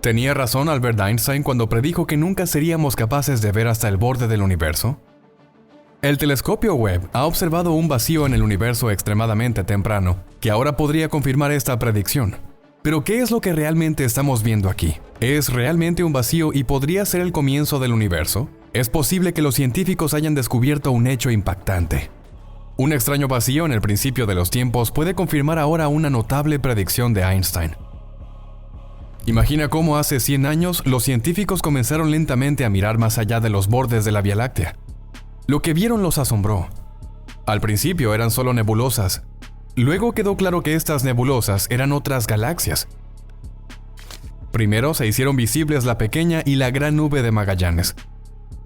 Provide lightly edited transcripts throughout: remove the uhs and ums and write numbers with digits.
¿Tenía razón Albert Einstein cuando predijo que nunca seríamos capaces de ver hasta el borde del universo? El telescopio Webb ha observado un vacío en el universo extremadamente temprano, que ahora podría confirmar esta predicción. Pero ¿qué es lo que realmente estamos viendo aquí? ¿Es realmente un vacío y podría ser el comienzo del universo? Es posible que los científicos hayan descubierto un hecho impactante. Un extraño vacío en el principio de los tiempos puede confirmar ahora una notable predicción de Einstein. Imagina cómo hace 100 años los científicos comenzaron lentamente a mirar más allá de los bordes de la Vía Láctea. Lo que vieron los asombró. Al principio eran solo nebulosas. Luego quedó claro que estas nebulosas eran otras galaxias. Primero se hicieron visibles la pequeña y la gran nube de Magallanes.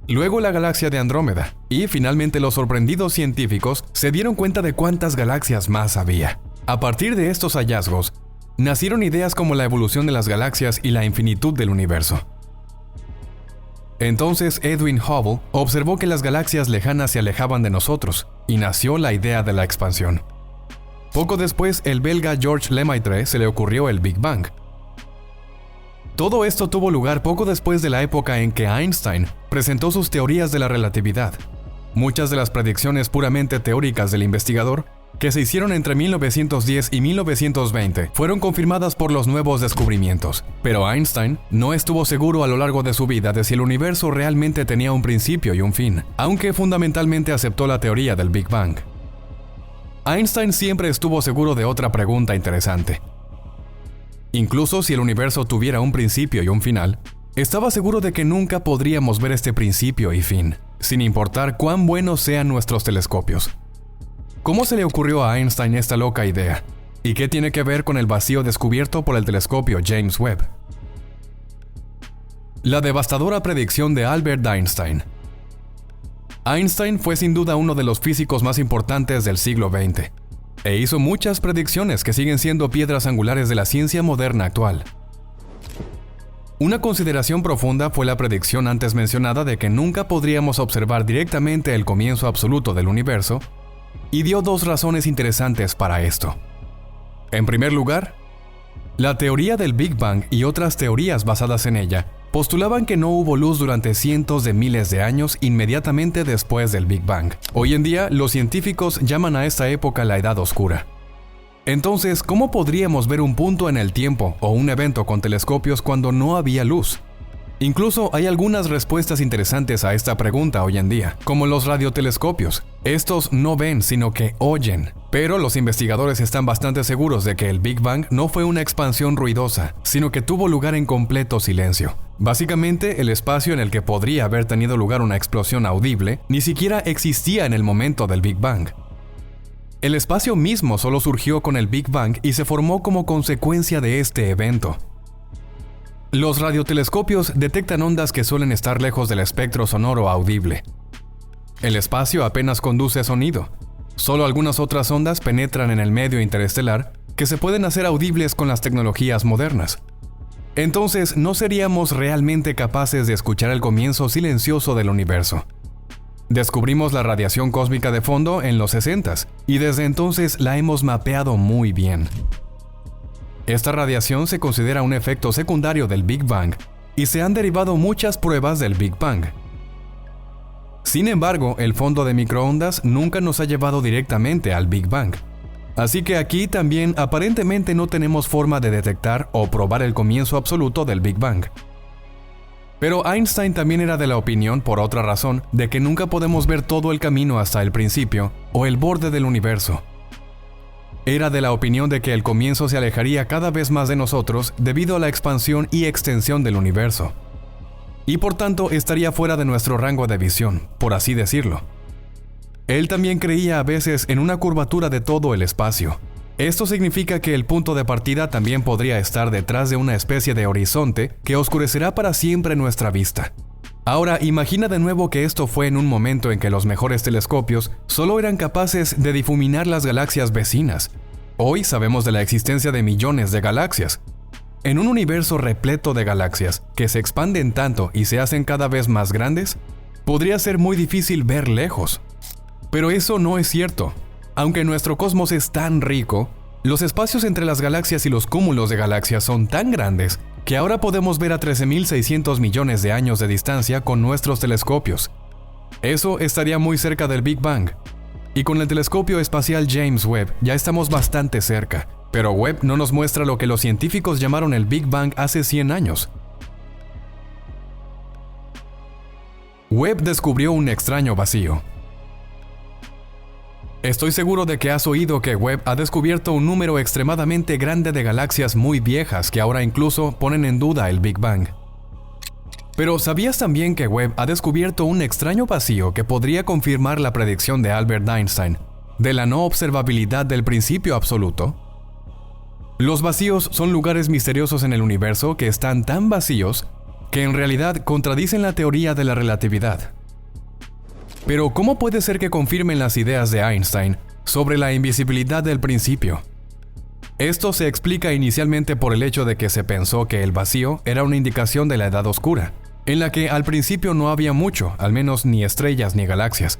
Luego la galaxia de Andrómeda. Y finalmente los sorprendidos científicos se dieron cuenta de cuántas galaxias más había. A partir de estos hallazgos, nacieron ideas como la evolución de las galaxias y la infinitud del universo. Entonces Edwin Hubble observó que las galaxias lejanas se alejaban de nosotros, y nació la idea de la expansión. Poco después, el belga Georges Lemaitre se le ocurrió el Big Bang. Todo esto tuvo lugar poco después de la época en que Einstein presentó sus teorías de la relatividad. Muchas de las predicciones puramente teóricas del investigador, que se hicieron entre 1910 y 1920, fueron confirmadas por los nuevos descubrimientos. Pero Einstein no estuvo seguro a lo largo de su vida de si el universo realmente tenía un principio y un fin, aunque fundamentalmente aceptó la teoría del Big Bang. Einstein siempre estuvo seguro de otra pregunta interesante. Incluso si el universo tuviera un principio y un final, estaba seguro de que nunca podríamos ver este principio y fin, sin importar cuán buenos sean nuestros telescopios. ¿Cómo se le ocurrió a Einstein esta loca idea? ¿Y qué tiene que ver con el vacío descubierto por el telescopio James Webb? La devastadora predicción de Albert Einstein. Einstein fue sin duda uno de los físicos más importantes del siglo XX, e hizo muchas predicciones que siguen siendo piedras angulares de la ciencia moderna actual. Una consideración profunda fue la predicción antes mencionada de que nunca podríamos observar directamente el comienzo absoluto del universo, y dio dos razones interesantes para esto. En primer lugar, la teoría del Big Bang y otras teorías basadas en ella postulaban que no hubo luz durante cientos de miles de años inmediatamente después del Big Bang. Hoy en día, los científicos llaman a esta época la Edad Oscura. Entonces, ¿cómo podríamos ver un punto en el tiempo o un evento con telescopios cuando no había luz? Incluso hay algunas respuestas interesantes a esta pregunta hoy en día, como los radiotelescopios. Estos no ven, sino que oyen. Pero los investigadores están bastante seguros de que el Big Bang no fue una expansión ruidosa, sino que tuvo lugar en completo silencio. Básicamente, el espacio en el que podría haber tenido lugar una explosión audible ni siquiera existía en el momento del Big Bang. El espacio mismo solo surgió con el Big Bang y se formó como consecuencia de este evento. Los radiotelescopios detectan ondas que suelen estar lejos del espectro sonoro audible. El espacio apenas conduce sonido. Solo algunas otras ondas penetran en el medio interestelar que se pueden hacer audibles con las tecnologías modernas. Entonces, no seríamos realmente capaces de escuchar el comienzo silencioso del universo. Descubrimos la radiación cósmica de fondo en los 60s y desde entonces la hemos mapeado muy bien. Esta radiación se considera un efecto secundario del Big Bang y se han derivado muchas pruebas del Big Bang. Sin embargo, el fondo de microondas nunca nos ha llevado directamente al Big Bang. Así que aquí también aparentemente no tenemos forma de detectar o probar el comienzo absoluto del Big Bang. Pero Einstein también era de la opinión, por otra razón, de que nunca podemos ver todo el camino hasta el principio o el borde del universo. Era de la opinión de que el comienzo se alejaría cada vez más de nosotros debido a la expansión y extensión del universo. Y por tanto estaría fuera de nuestro rango de visión, por así decirlo. Él también creía a veces en una curvatura de todo el espacio. Esto significa que el punto de partida también podría estar detrás de una especie de horizonte que oscurecerá para siempre nuestra vista. Ahora, imagina de nuevo que esto fue en un momento en que los mejores telescopios solo eran capaces de difuminar las galaxias vecinas. Hoy sabemos de la existencia de millones de galaxias. En un universo repleto de galaxias que se expanden tanto y se hacen cada vez más grandes, podría ser muy difícil ver lejos. Pero eso no es cierto. Aunque nuestro cosmos es tan rico, los espacios entre las galaxias y los cúmulos de galaxias son tan grandes que ahora podemos ver a 13.600 millones de años de distancia con nuestros telescopios. Eso estaría muy cerca del Big Bang. Y con el telescopio espacial James Webb ya estamos bastante cerca, pero Webb no nos muestra lo que los científicos llamaron el Big Bang hace 100 años. Webb descubrió un extraño vacío. Estoy seguro de que has oído que Webb ha descubierto un número extremadamente grande de galaxias muy viejas que ahora incluso ponen en duda el Big Bang. Pero ¿sabías también que Webb ha descubierto un extraño vacío que podría confirmar la predicción de Albert Einstein de la no observabilidad del principio absoluto? Los vacíos son lugares misteriosos en el universo que están tan vacíos que en realidad contradicen la teoría de la relatividad. Pero ¿cómo puede ser que confirmen las ideas de Einstein sobre la invisibilidad del principio? Esto se explica inicialmente por el hecho de que se pensó que el vacío era una indicación de la edad oscura, en la que al principio no había mucho, al menos ni estrellas ni galaxias.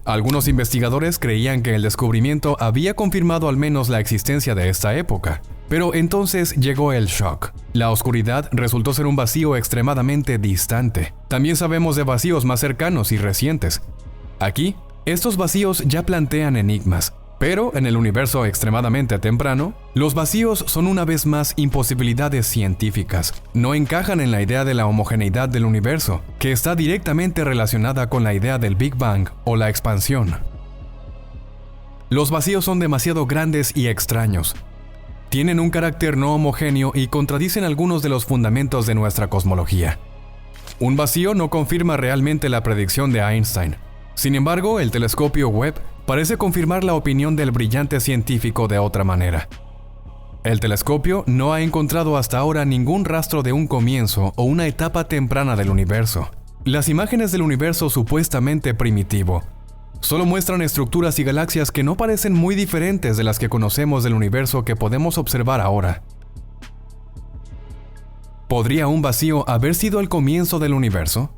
Algunos investigadores creían que el descubrimiento había confirmado al menos la existencia de esta época, pero entonces llegó el shock. La oscuridad resultó ser un vacío extremadamente distante. También sabemos de vacíos más cercanos y recientes. Aquí, estos vacíos ya plantean enigmas, pero en el universo extremadamente temprano, los vacíos son una vez más imposibilidades científicas. No encajan en la idea de la homogeneidad del universo, que está directamente relacionada con la idea del Big Bang o la expansión. Los vacíos son demasiado grandes y extraños. Tienen un carácter no homogéneo y contradicen algunos de los fundamentos de nuestra cosmología. Un vacío no confirma realmente la predicción de Einstein. Sin embargo, el telescopio Webb parece confirmar la opinión del brillante científico de otra manera. El telescopio no ha encontrado hasta ahora ningún rastro de un comienzo o una etapa temprana del universo. Las imágenes del universo supuestamente primitivo solo muestran estructuras y galaxias que no parecen muy diferentes de las que conocemos del universo que podemos observar ahora. ¿Podría un vacío haber sido el comienzo del universo?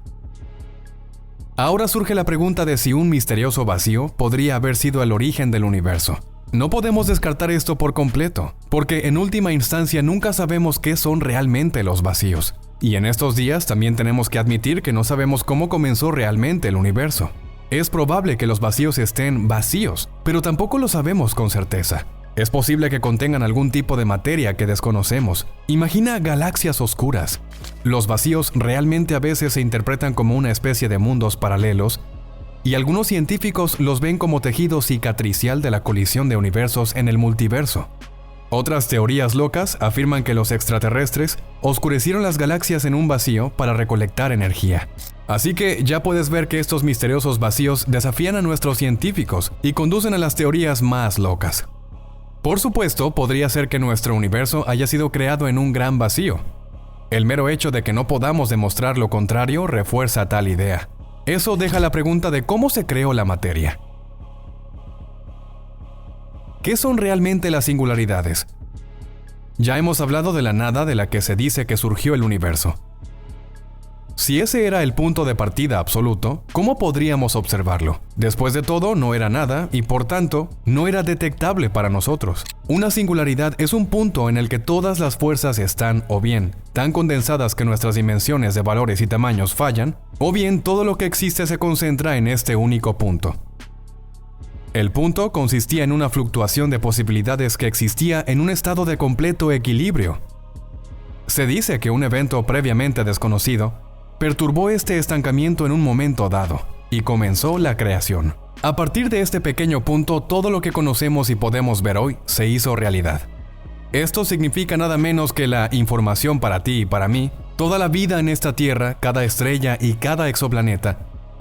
Ahora surge la pregunta de si un misterioso vacío podría haber sido el origen del universo. No podemos descartar esto por completo, porque en última instancia nunca sabemos qué son realmente los vacíos. Y en estos días también tenemos que admitir que no sabemos cómo comenzó realmente el universo. Es probable que los vacíos estén vacíos, pero tampoco lo sabemos con certeza. Es posible que contengan algún tipo de materia que desconocemos. Imagina galaxias oscuras. Los vacíos realmente a veces se interpretan como una especie de mundos paralelos, y algunos científicos los ven como tejido cicatricial de la colisión de universos en el multiverso. Otras teorías locas afirman que los extraterrestres oscurecieron las galaxias en un vacío para recolectar energía. Así que ya puedes ver que estos misteriosos vacíos desafían a nuestros científicos y conducen a las teorías más locas. Por supuesto, podría ser que nuestro universo haya sido creado en un gran vacío. El mero hecho de que no podamos demostrar lo contrario refuerza tal idea. Eso deja la pregunta de cómo se creó la materia. ¿Qué son realmente las singularidades? Ya hemos hablado de la nada de la que se dice que surgió el universo. Si ese era el punto de partida absoluto, ¿cómo podríamos observarlo? Después de todo, no era nada y por tanto, no era detectable para nosotros. Una singularidad es un punto en el que todas las fuerzas están, o bien, tan condensadas que nuestras dimensiones de valores y tamaños fallan, o bien todo lo que existe se concentra en este único punto. El punto consistía en una fluctuación de posibilidades que existía en un estado de completo equilibrio. Se dice que un evento previamente desconocido perturbó este estancamiento en un momento dado, y comenzó la creación. A partir de este pequeño punto, todo lo que conocemos y podemos ver hoy se hizo realidad. Esto significa nada menos que la información para ti y para mí, toda la vida en esta Tierra, cada estrella y cada exoplaneta,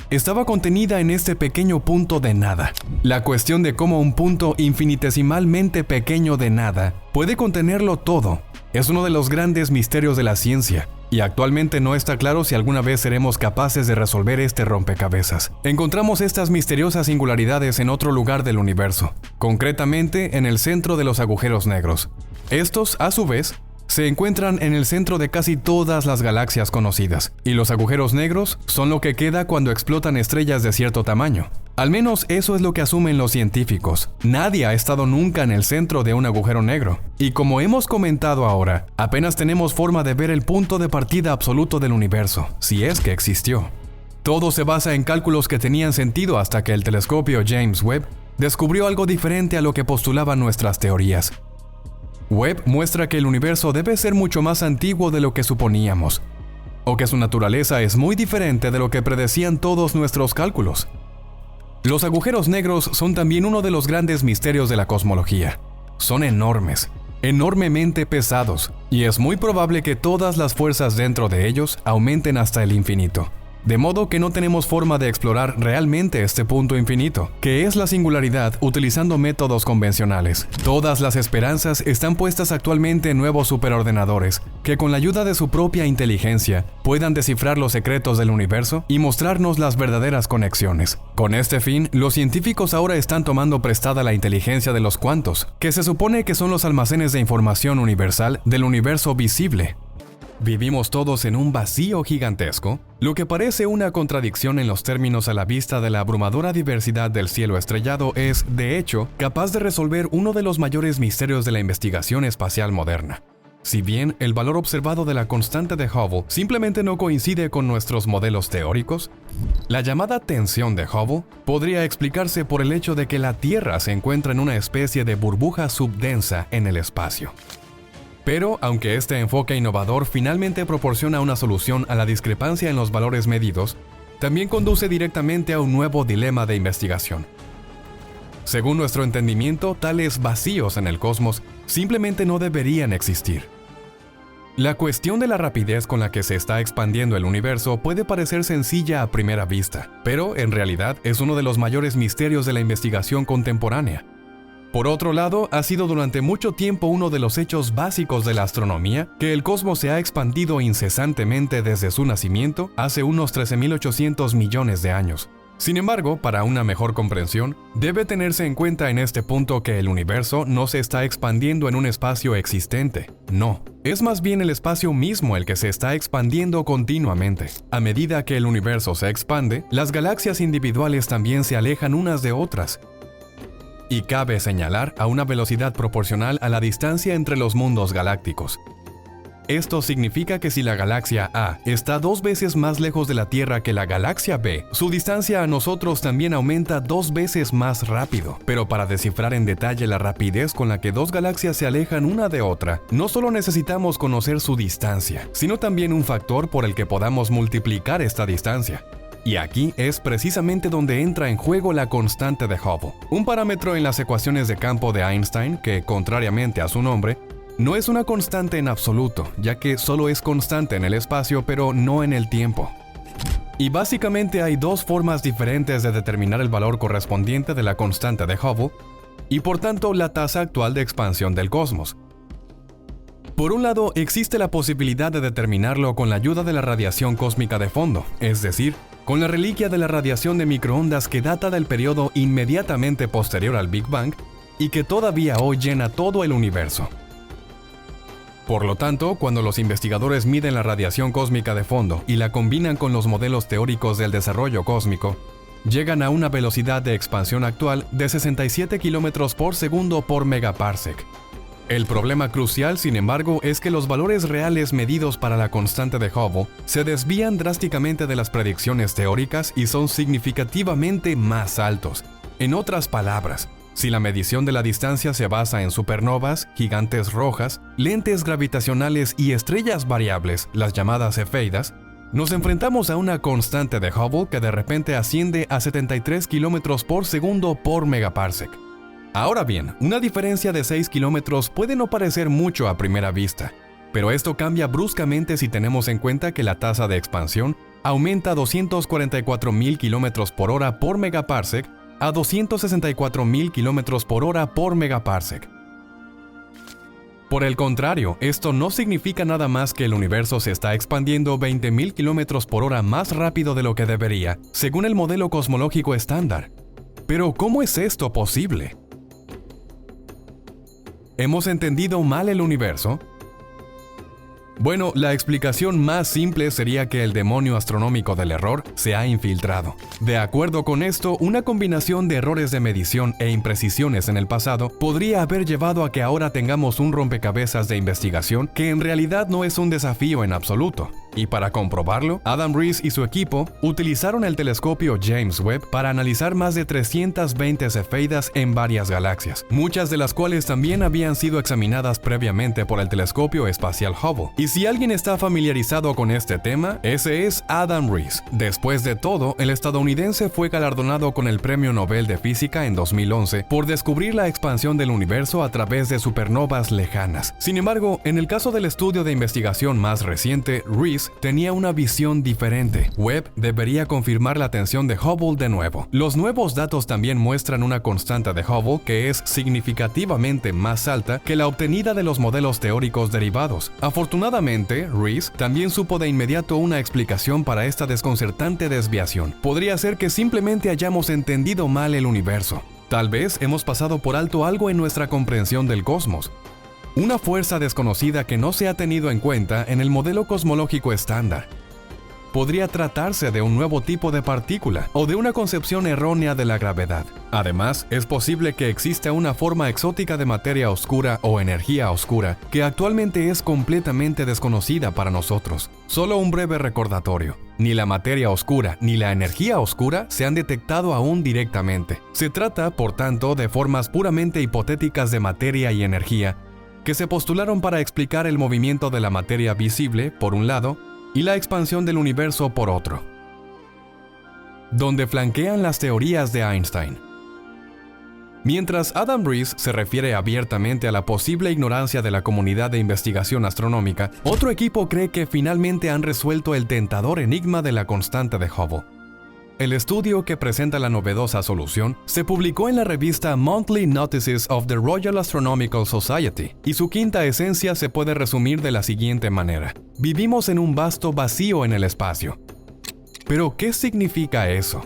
estaba contenida en este pequeño punto de nada. La cuestión de cómo un punto infinitesimalmente pequeño de nada puede contenerlo todo es uno de los grandes misterios de la ciencia, y actualmente no está claro si alguna vez seremos capaces de resolver este rompecabezas. Encontramos estas misteriosas singularidades en otro lugar del universo, concretamente en el centro de los agujeros negros. Estos, a su vez, se encuentran en el centro de casi todas las galaxias conocidas, y los agujeros negros son lo que queda cuando explotan estrellas de cierto tamaño. Al menos eso es lo que asumen los científicos. Nadie ha estado nunca en el centro de un agujero negro. Y como hemos comentado ahora, apenas tenemos forma de ver el punto de partida absoluto del universo, si es que existió. Todo se basa en cálculos que tenían sentido hasta que el telescopio James Webb descubrió algo diferente a lo que postulaban nuestras teorías. Webb muestra que el universo debe ser mucho más antiguo de lo que suponíamos, o que su naturaleza es muy diferente de lo que predecían todos nuestros cálculos. Los agujeros negros son también uno de los grandes misterios de la cosmología. Son enormes, enormemente pesados, y es muy probable que todas las fuerzas dentro de ellos aumenten hasta el infinito. De modo que no tenemos forma de explorar realmente este punto infinito, que es la singularidad utilizando métodos convencionales. Todas las esperanzas están puestas actualmente en nuevos superordenadores, que con la ayuda de su propia inteligencia puedan descifrar los secretos del universo y mostrarnos las verdaderas conexiones. Con este fin, los científicos ahora están tomando prestada la inteligencia de los cuantos, que se supone que son los almacenes de información universal del universo visible. ¿Vivimos todos en un vacío gigantesco? Lo que parece una contradicción en los términos a la vista de la abrumadora diversidad del cielo estrellado es, de hecho, capaz de resolver uno de los mayores misterios de la investigación espacial moderna. Si bien el valor observado de la constante de Hubble simplemente no coincide con nuestros modelos teóricos, la llamada tensión de Hubble podría explicarse por el hecho de que la Tierra se encuentra en una especie de burbuja subdensa en el espacio. Pero, aunque este enfoque innovador finalmente proporciona una solución a la discrepancia en los valores medidos, también conduce directamente a un nuevo dilema de investigación. Según nuestro entendimiento, tales vacíos en el cosmos simplemente no deberían existir. La cuestión de la rapidez con la que se está expandiendo el universo puede parecer sencilla a primera vista, pero en realidad es uno de los mayores misterios de la investigación contemporánea. Por otro lado, ha sido durante mucho tiempo uno de los hechos básicos de la astronomía que el cosmos se ha expandido incesantemente desde su nacimiento hace unos 13.800 millones de años. Sin embargo, para una mejor comprensión, debe tenerse en cuenta en este punto que el universo no se está expandiendo en un espacio existente. No, es más bien el espacio mismo el que se está expandiendo continuamente. A medida que el universo se expande, las galaxias individuales también se alejan unas de otras. Y cabe señalar a una velocidad proporcional a la distancia entre los mundos galácticos. Esto significa que si la galaxia A está 2 veces más lejos de la Tierra que la galaxia B, su distancia a nosotros también aumenta 2 veces más rápido. Pero para descifrar en detalle la rapidez con la que 2 galaxias se alejan una de otra, no solo necesitamos conocer su distancia, sino también un factor por el que podamos multiplicar esta distancia. Y aquí es precisamente donde entra en juego la constante de Hubble, un parámetro en las ecuaciones de campo de Einstein que, contrariamente a su nombre, no es una constante en absoluto, ya que solo es constante en el espacio pero no en el tiempo. Y básicamente hay 2 formas diferentes de determinar el valor correspondiente de la constante de Hubble y por tanto la tasa actual de expansión del cosmos. Por un lado, existe la posibilidad de determinarlo con la ayuda de la radiación cósmica de fondo, es decir, con la reliquia de la radiación de microondas que data del periodo inmediatamente posterior al Big Bang y que todavía hoy llena todo el universo. Por lo tanto, cuando los investigadores miden la radiación cósmica de fondo y la combinan con los modelos teóricos del desarrollo cósmico, llegan a una velocidad de expansión actual de 67 km por segundo por megaparsec. El problema crucial, sin embargo, es que los valores reales medidos para la constante de Hubble se desvían drásticamente de las predicciones teóricas y son significativamente más altos. En otras palabras, si la medición de la distancia se basa en supernovas, gigantes rojas, lentes gravitacionales y estrellas variables, las llamadas cefeidas, nos enfrentamos a una constante de Hubble que de repente asciende a 73 km por segundo por megaparsec. Ahora bien, una diferencia de 6 kilómetros puede no parecer mucho a primera vista, pero esto cambia bruscamente si tenemos en cuenta que la tasa de expansión aumenta a 244.000 km por hora por megaparsec a 264.000 km por hora por megaparsec. Por el contrario, esto no significa nada más que el universo se está expandiendo 20.000 km por hora más rápido de lo que debería, según el modelo cosmológico estándar. Pero, ¿cómo es esto posible? ¿Hemos entendido mal el universo? Bueno, la explicación más simple sería que el demonio astronómico del error se ha infiltrado. De acuerdo con esto, una combinación de errores de medición e imprecisiones en el pasado podría haber llevado a que ahora tengamos un rompecabezas de investigación que en realidad no es un desafío en absoluto. Y para comprobarlo, Adam Riess y su equipo utilizaron el telescopio James Webb para analizar más de 320 cefeidas en varias galaxias, muchas de las cuales también habían sido examinadas previamente por el telescopio espacial Hubble. Y si alguien está familiarizado con este tema, ese es Adam Riess. Después de todo, el estadounidense fue galardonado con el Premio Nobel de Física en 2011 por descubrir la expansión del universo a través de supernovas lejanas. Sin embargo, en el caso del estudio de investigación más reciente, Riess tenía una visión diferente. Webb debería confirmar la atención de Hubble de nuevo. Los nuevos datos también muestran una constante de Hubble que es significativamente más alta que la obtenida de los modelos teóricos derivados. Afortunadamente, Riess también supo de inmediato una explicación para esta desconcertante desviación. Podría ser que simplemente hayamos entendido mal el universo. Tal vez hemos pasado por alto algo en nuestra comprensión del cosmos. Una fuerza desconocida que no se ha tenido en cuenta en el modelo cosmológico estándar. Podría tratarse de un nuevo tipo de partícula o de una concepción errónea de la gravedad. Además, es posible que exista una forma exótica de materia oscura o energía oscura que actualmente es completamente desconocida para nosotros. Solo un breve recordatorio. Ni la materia oscura ni la energía oscura se han detectado aún directamente. Se trata, por tanto, de formas puramente hipotéticas de materia y energía que se postularon para explicar el movimiento de la materia visible, por un lado, y la expansión del universo, por otro, donde flanquean las teorías de Einstein. Mientras Adam Riess se refiere abiertamente a la posible ignorancia de la comunidad de investigación astronómica, otro equipo cree que finalmente han resuelto el tentador enigma de la constante de Hubble. El estudio que presenta la novedosa solución se publicó en la revista Monthly Notices of the Royal Astronomical Society, y su quinta esencia se puede resumir de la siguiente manera: vivimos en un vasto vacío en el espacio. ¿Pero qué significa eso?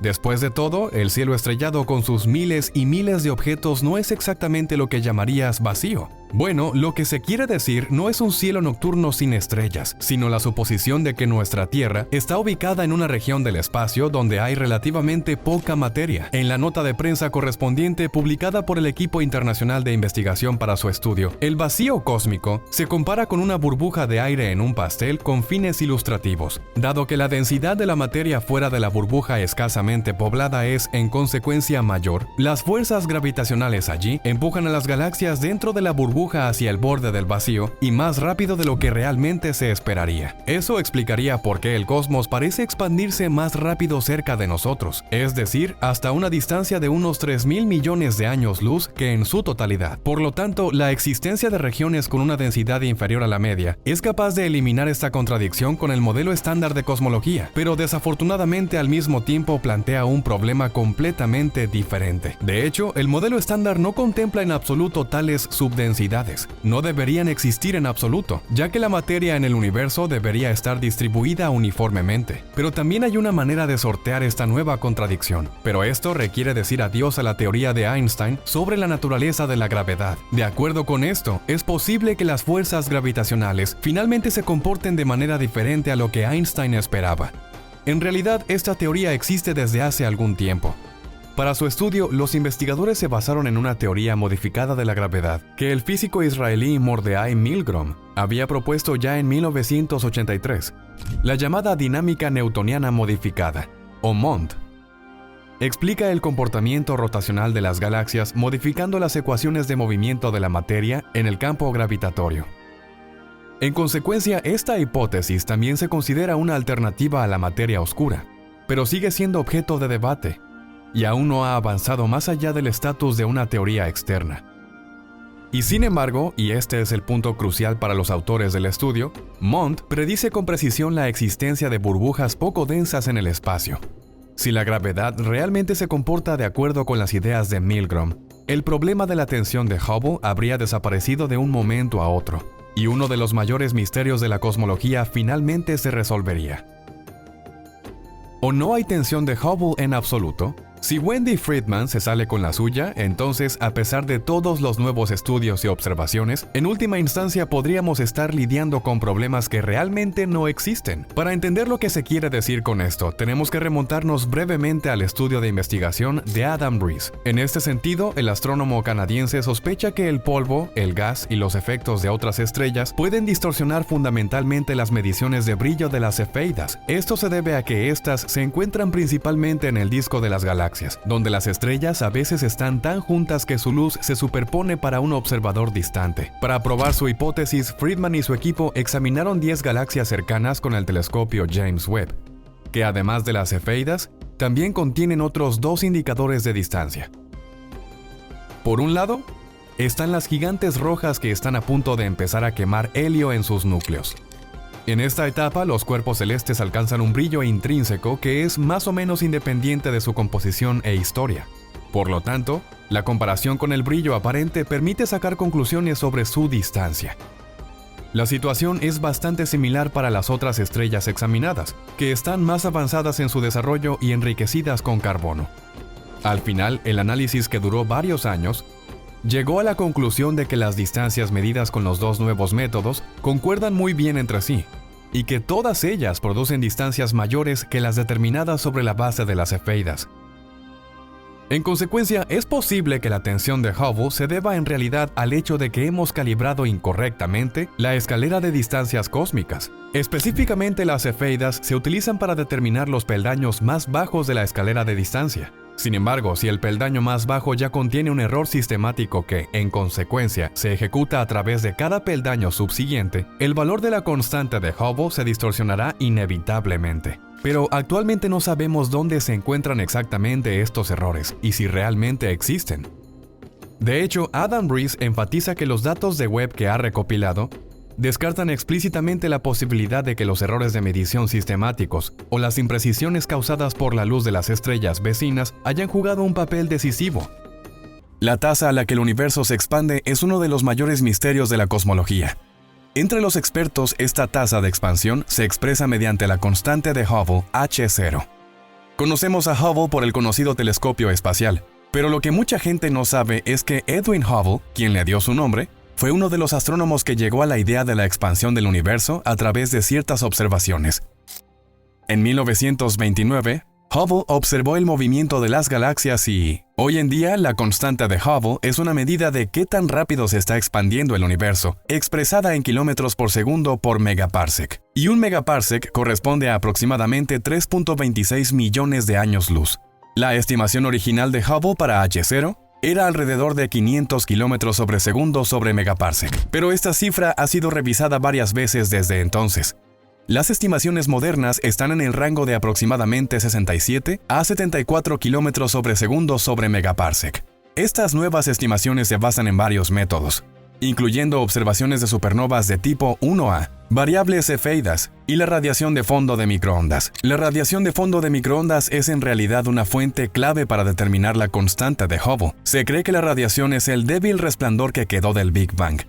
Después de todo, el cielo estrellado con sus miles y miles de objetos no es exactamente lo que llamarías vacío. Bueno, lo que se quiere decir no es un cielo nocturno sin estrellas, sino la suposición de que nuestra Tierra está ubicada en una región del espacio donde hay relativamente poca materia. En la nota de prensa correspondiente publicada por el equipo internacional de investigación para su estudio, el vacío cósmico se compara con una burbuja de aire en un pastel con fines ilustrativos. Dado que la densidad de la materia fuera de la burbuja escasamente poblada es, en consecuencia, mayor, las fuerzas gravitacionales allí empujan a las galaxias dentro de la burbuja hacia el borde del vacío y más rápido de lo que realmente se esperaría. Eso explicaría por qué el cosmos parece expandirse más rápido cerca de nosotros, es decir, hasta una distancia de unos 3.000 millones de años luz que en su totalidad. Por lo tanto, la existencia de regiones con una densidad inferior a la media es capaz de eliminar esta contradicción con el modelo estándar de cosmología, pero desafortunadamente al mismo tiempo plantea un problema completamente diferente. De hecho, el modelo estándar no contempla en absoluto tales subdensidades. No deberían existir en absoluto, ya que la materia en el universo debería estar distribuida uniformemente. Pero también hay una manera de sortear esta nueva contradicción. Pero esto requiere decir adiós a la teoría de Einstein sobre la naturaleza de la gravedad. De acuerdo con esto, es posible que las fuerzas gravitacionales finalmente se comporten de manera diferente a lo que Einstein esperaba. En realidad, esta teoría existe desde hace algún tiempo. Para su estudio, los investigadores se basaron en una teoría modificada de la gravedad que el físico israelí Mordechai Milgrom había propuesto ya en 1983, la llamada dinámica newtoniana modificada, o MOND. Explica el comportamiento rotacional de las galaxias modificando las ecuaciones de movimiento de la materia en el campo gravitatorio. En consecuencia, esta hipótesis también se considera una alternativa a la materia oscura, pero sigue siendo objeto de debate y aún no ha avanzado más allá del estatus de una teoría externa. Y sin embargo, y este es el punto crucial para los autores del estudio, MOND predice con precisión la existencia de burbujas poco densas en el espacio. Si la gravedad realmente se comporta de acuerdo con las ideas de Milgrom, el problema de la tensión de Hubble habría desaparecido de un momento a otro, y uno de los mayores misterios de la cosmología finalmente se resolvería. ¿O no hay tensión de Hubble en absoluto? Si Wendy Friedman se sale con la suya, entonces, a pesar de todos los nuevos estudios y observaciones, en última instancia podríamos estar lidiando con problemas que realmente no existen. Para entender lo que se quiere decir con esto, tenemos que remontarnos brevemente al estudio de investigación de Adam Riess. En este sentido, el astrónomo canadiense sospecha que el polvo, el gas y los efectos de otras estrellas pueden distorsionar fundamentalmente las mediciones de brillo de las cefeidas. Esto se debe a que estas se encuentran principalmente en el disco de las galaxias, donde las estrellas a veces están tan juntas que su luz se superpone para un observador distante. Para probar su hipótesis, Friedman y su equipo examinaron 10 galaxias cercanas con el telescopio James Webb, que además de las cefeidas, también contienen otros 2 indicadores de distancia. Por un lado, están las gigantes rojas que están a punto de empezar a quemar helio en sus núcleos. En esta etapa, los cuerpos celestes alcanzan un brillo intrínseco que es más o menos independiente de su composición e historia. Por lo tanto, la comparación con el brillo aparente permite sacar conclusiones sobre su distancia. La situación es bastante similar para las otras estrellas examinadas, que están más avanzadas en su desarrollo y enriquecidas con carbono. Al final, el análisis, que duró varios años, llegó a la conclusión de que las distancias medidas con los 2 nuevos métodos concuerdan muy bien entre sí, y que todas ellas producen distancias mayores que las determinadas sobre la base de las cefeidas. En consecuencia, es posible que la tensión de Hubble se deba en realidad al hecho de que hemos calibrado incorrectamente la escalera de distancias cósmicas. Específicamente, las cefeidas se utilizan para determinar los peldaños más bajos de la escalera de distancia. Sin embargo, si el peldaño más bajo ya contiene un error sistemático que, en consecuencia, se ejecuta a través de cada peldaño subsiguiente, el valor de la constante de Hubble se distorsionará inevitablemente. Pero actualmente no sabemos dónde se encuentran exactamente estos errores y si realmente existen. De hecho, Adam Riess enfatiza que los datos de Webb que ha recopilado descartan explícitamente la posibilidad de que los errores de medición sistemáticos o las imprecisiones causadas por la luz de las estrellas vecinas hayan jugado un papel decisivo. La tasa a la que el universo se expande es uno de los mayores misterios de la cosmología. Entre los expertos, esta tasa de expansión se expresa mediante la constante de Hubble, H0. Conocemos a Hubble por el conocido telescopio espacial, pero lo que mucha gente no sabe es que Edwin Hubble, quien le dio su nombre, fue uno de los astrónomos que llegó a la idea de la expansión del universo a través de ciertas observaciones. En 1929, Hubble observó el movimiento de las galaxias y, hoy en día, la constante de Hubble es una medida de qué tan rápido se está expandiendo el universo, expresada en kilómetros por segundo por megaparsec. Y un megaparsec corresponde a aproximadamente 3.26 millones de años luz. La estimación original de Hubble para H0 era alrededor de 500 kilómetros sobre segundo sobre megaparsec, pero esta cifra ha sido revisada varias veces desde entonces. Las estimaciones modernas están en el rango de aproximadamente 67 a 74 kilómetros sobre segundo sobre megaparsec. Estas nuevas estimaciones se basan en varios métodos, incluyendo observaciones de supernovas de tipo 1A, variables cefeidas y la radiación de fondo de microondas. La radiación de fondo de microondas es en realidad una fuente clave para determinar la constante de Hubble. Se cree que la radiación es el débil resplandor que quedó del Big Bang.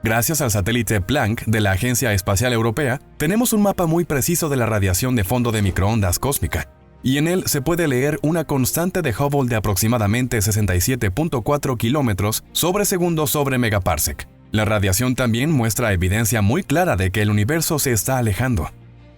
Gracias al satélite Planck de la Agencia Espacial Europea, tenemos un mapa muy preciso de la radiación de fondo de microondas cósmica, y en él se puede leer una constante de Hubble de aproximadamente 67.4 kilómetros sobre segundo sobre megaparsec. La radiación también muestra evidencia muy clara de que el universo se está alejando.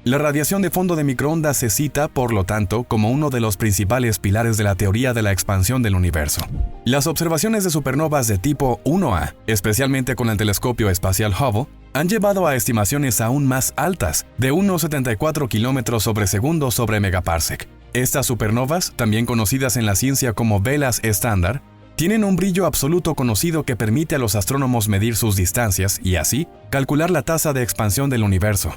La radiación de fondo de microondas se cita, por lo tanto, como uno de los principales pilares de la teoría de la expansión del universo. Las observaciones de supernovas de tipo 1A, especialmente con el telescopio espacial Hubble, han llevado a estimaciones aún más altas, de unos 74 kilómetros sobre segundo sobre megaparsec. Estas supernovas, también conocidas en la ciencia como velas estándar, tienen un brillo absoluto conocido que permite a los astrónomos medir sus distancias y así calcular la tasa de expansión del universo.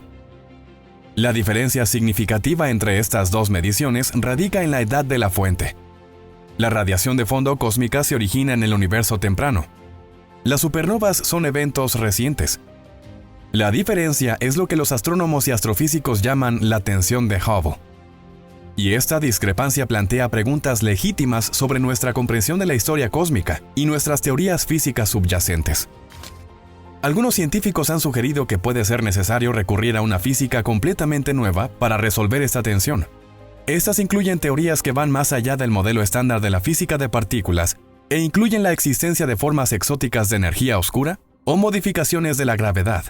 La diferencia significativa entre estas dos mediciones radica en la edad de la fuente. La radiación de fondo cósmica se origina en el universo temprano. Las supernovas son eventos recientes. La diferencia es lo que los astrónomos y astrofísicos llaman la tensión de Hubble. Y esta discrepancia plantea preguntas legítimas sobre nuestra comprensión de la historia cósmica y nuestras teorías físicas subyacentes. Algunos científicos han sugerido que puede ser necesario recurrir a una física completamente nueva para resolver esta tensión. Estas incluyen teorías que van más allá del modelo estándar de la física de partículas e incluyen la existencia de formas exóticas de energía oscura o modificaciones de la gravedad.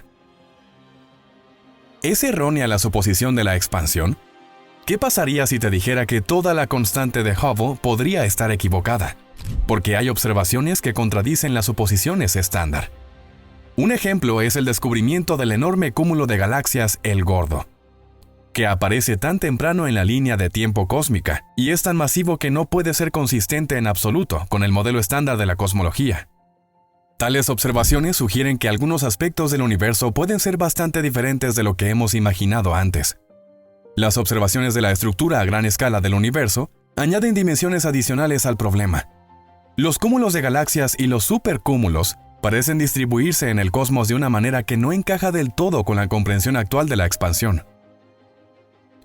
¿Es errónea la suposición de la expansión? ¿Qué pasaría si te dijera que toda la constante de Hubble podría estar equivocada? Porque hay observaciones que contradicen las suposiciones estándar. Un ejemplo es el descubrimiento del enorme cúmulo de galaxias El Gordo, que aparece tan temprano en la línea de tiempo cósmica y es tan masivo que no puede ser consistente en absoluto con el modelo estándar de la cosmología. Tales observaciones sugieren que algunos aspectos del universo pueden ser bastante diferentes de lo que hemos imaginado antes. Las observaciones de la estructura a gran escala del universo añaden dimensiones adicionales al problema. Los cúmulos de galaxias y los supercúmulos parecen distribuirse en el cosmos de una manera que no encaja del todo con la comprensión actual de la expansión.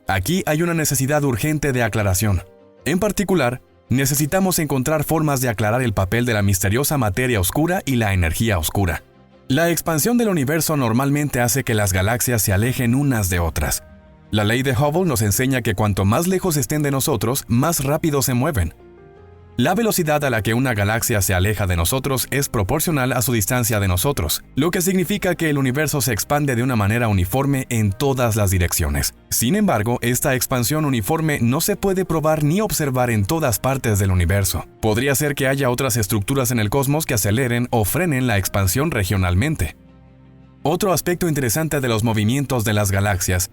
Aquí hay una necesidad urgente de aclaración. En particular, necesitamos encontrar formas de aclarar el papel de la misteriosa materia oscura y la energía oscura. La expansión del universo normalmente hace que las galaxias se alejen unas de otras. La ley de Hubble nos enseña que cuanto más lejos estén de nosotros, más rápido se mueven. La velocidad a la que una galaxia se aleja de nosotros es proporcional a su distancia de nosotros, lo que significa que el universo se expande de una manera uniforme en todas las direcciones. Sin embargo, esta expansión uniforme no se puede probar ni observar en todas partes del universo. Podría ser que haya otras estructuras en el cosmos que aceleren o frenen la expansión regionalmente. Otro aspecto interesante de los movimientos de las galaxias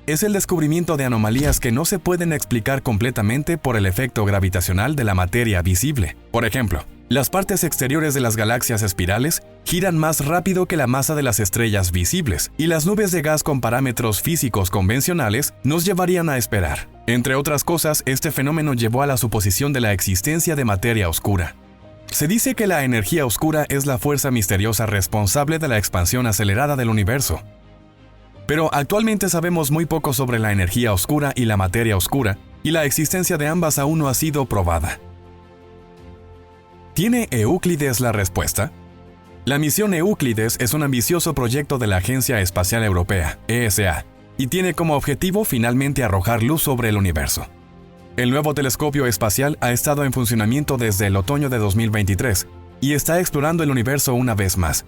es el descubrimiento de anomalías que no se pueden explicar completamente por el efecto gravitacional de la materia visible. Por ejemplo, las partes exteriores de las galaxias espirales giran más rápido que la masa de las estrellas visibles, y las nubes de gas con parámetros físicos convencionales nos llevarían a esperar. Entre otras cosas, este fenómeno llevó a la suposición de la existencia de materia oscura. Se dice que la energía oscura es la fuerza misteriosa responsable de la expansión acelerada del universo. Pero actualmente sabemos muy poco sobre la energía oscura y la materia oscura, y la existencia de ambas aún no ha sido probada. ¿Tiene Euclides la respuesta? La misión Euclides es un ambicioso proyecto de la Agencia Espacial Europea, ESA, y tiene como objetivo finalmente arrojar luz sobre el universo. El nuevo telescopio espacial ha estado en funcionamiento desde el otoño de 2023 y está explorando el universo una vez más.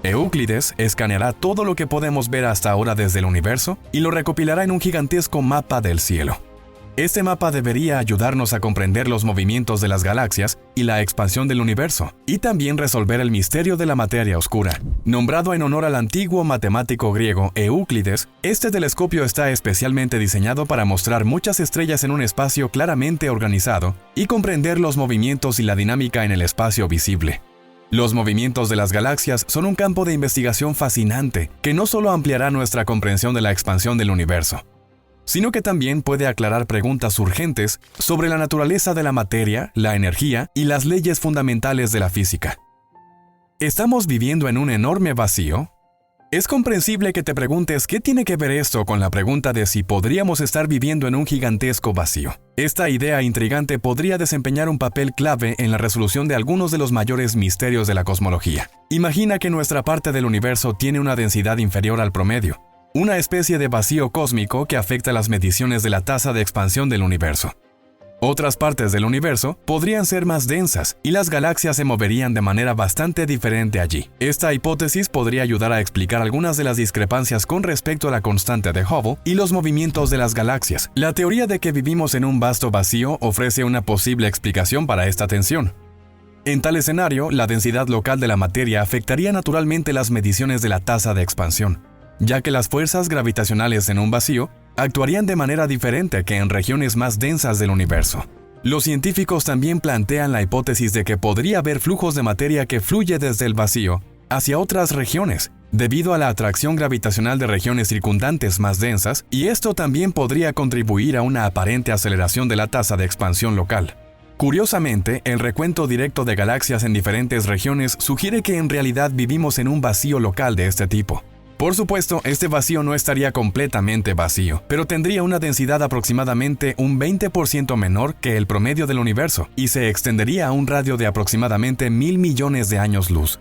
Euclides escaneará todo lo que podemos ver hasta ahora desde el universo y lo recopilará en un gigantesco mapa del cielo. Este mapa debería ayudarnos a comprender los movimientos de las galaxias y la expansión del universo, y también resolver el misterio de la materia oscura. Nombrado en honor al antiguo matemático griego Euclides, este telescopio está especialmente diseñado para mostrar muchas estrellas en un espacio claramente organizado y comprender los movimientos y la dinámica en el espacio visible. Los movimientos de las galaxias son un campo de investigación fascinante que no solo ampliará nuestra comprensión de la expansión del universo, sino que también puede aclarar preguntas urgentes sobre la naturaleza de la materia, la energía y las leyes fundamentales de la física. ¿Estamos viviendo en un enorme vacío? Es comprensible que te preguntes qué tiene que ver esto con la pregunta de si podríamos estar viviendo en un gigantesco vacío. Esta idea intrigante podría desempeñar un papel clave en la resolución de algunos de los mayores misterios de la cosmología. Imagina que nuestra parte del universo tiene una densidad inferior al promedio, una especie de vacío cósmico que afecta las mediciones de la tasa de expansión del universo. Otras partes del universo podrían ser más densas y las galaxias se moverían de manera bastante diferente allí. Esta hipótesis podría ayudar a explicar algunas de las discrepancias con respecto a la constante de Hubble y los movimientos de las galaxias. La teoría de que vivimos en un vasto vacío ofrece una posible explicación para esta tensión. En tal escenario, la densidad local de la materia afectaría naturalmente las mediciones de la tasa de expansión, ya que las fuerzas gravitacionales en un vacío actuarían de manera diferente que en regiones más densas del universo. Los científicos también plantean la hipótesis de que podría haber flujos de materia que fluye desde el vacío hacia otras regiones, debido a la atracción gravitacional de regiones circundantes más densas, y esto también podría contribuir a una aparente aceleración de la tasa de expansión local. Curiosamente, el recuento directo de galaxias en diferentes regiones sugiere que en realidad vivimos en un vacío local de este tipo. Por supuesto, este vacío no estaría completamente vacío, pero tendría una densidad aproximadamente un 20% menor que el promedio del universo y se extendería a un radio de aproximadamente 1.000 millones de años luz.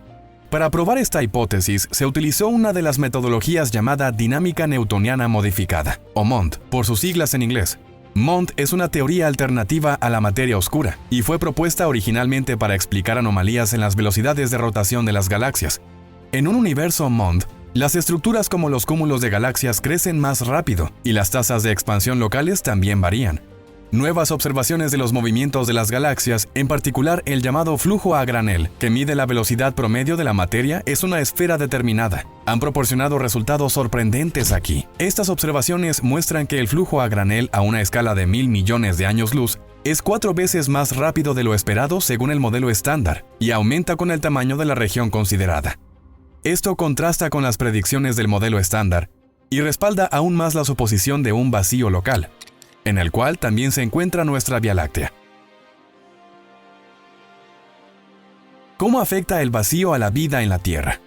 Para probar esta hipótesis, se utilizó una de las metodologías llamada dinámica newtoniana modificada, o MOND, por sus siglas en inglés. MOND es una teoría alternativa a la materia oscura y fue propuesta originalmente para explicar anomalías en las velocidades de rotación de las galaxias. En un universo MOND, las estructuras como los cúmulos de galaxias crecen más rápido y las tasas de expansión locales también varían. Nuevas observaciones de los movimientos de las galaxias, en particular el llamado flujo a granel, que mide la velocidad promedio de la materia, es una esfera determinada. Han proporcionado resultados sorprendentes aquí. Estas observaciones muestran que el flujo a granel a una escala de 1000 millones de años luz es 4 veces más rápido de lo esperado según el modelo estándar y aumenta con el tamaño de la región considerada. Esto contrasta con las predicciones del modelo estándar y respalda aún más la suposición de un vacío local, en el cual también se encuentra nuestra Vía Láctea. ¿Cómo afecta el vacío a la vida en la Tierra?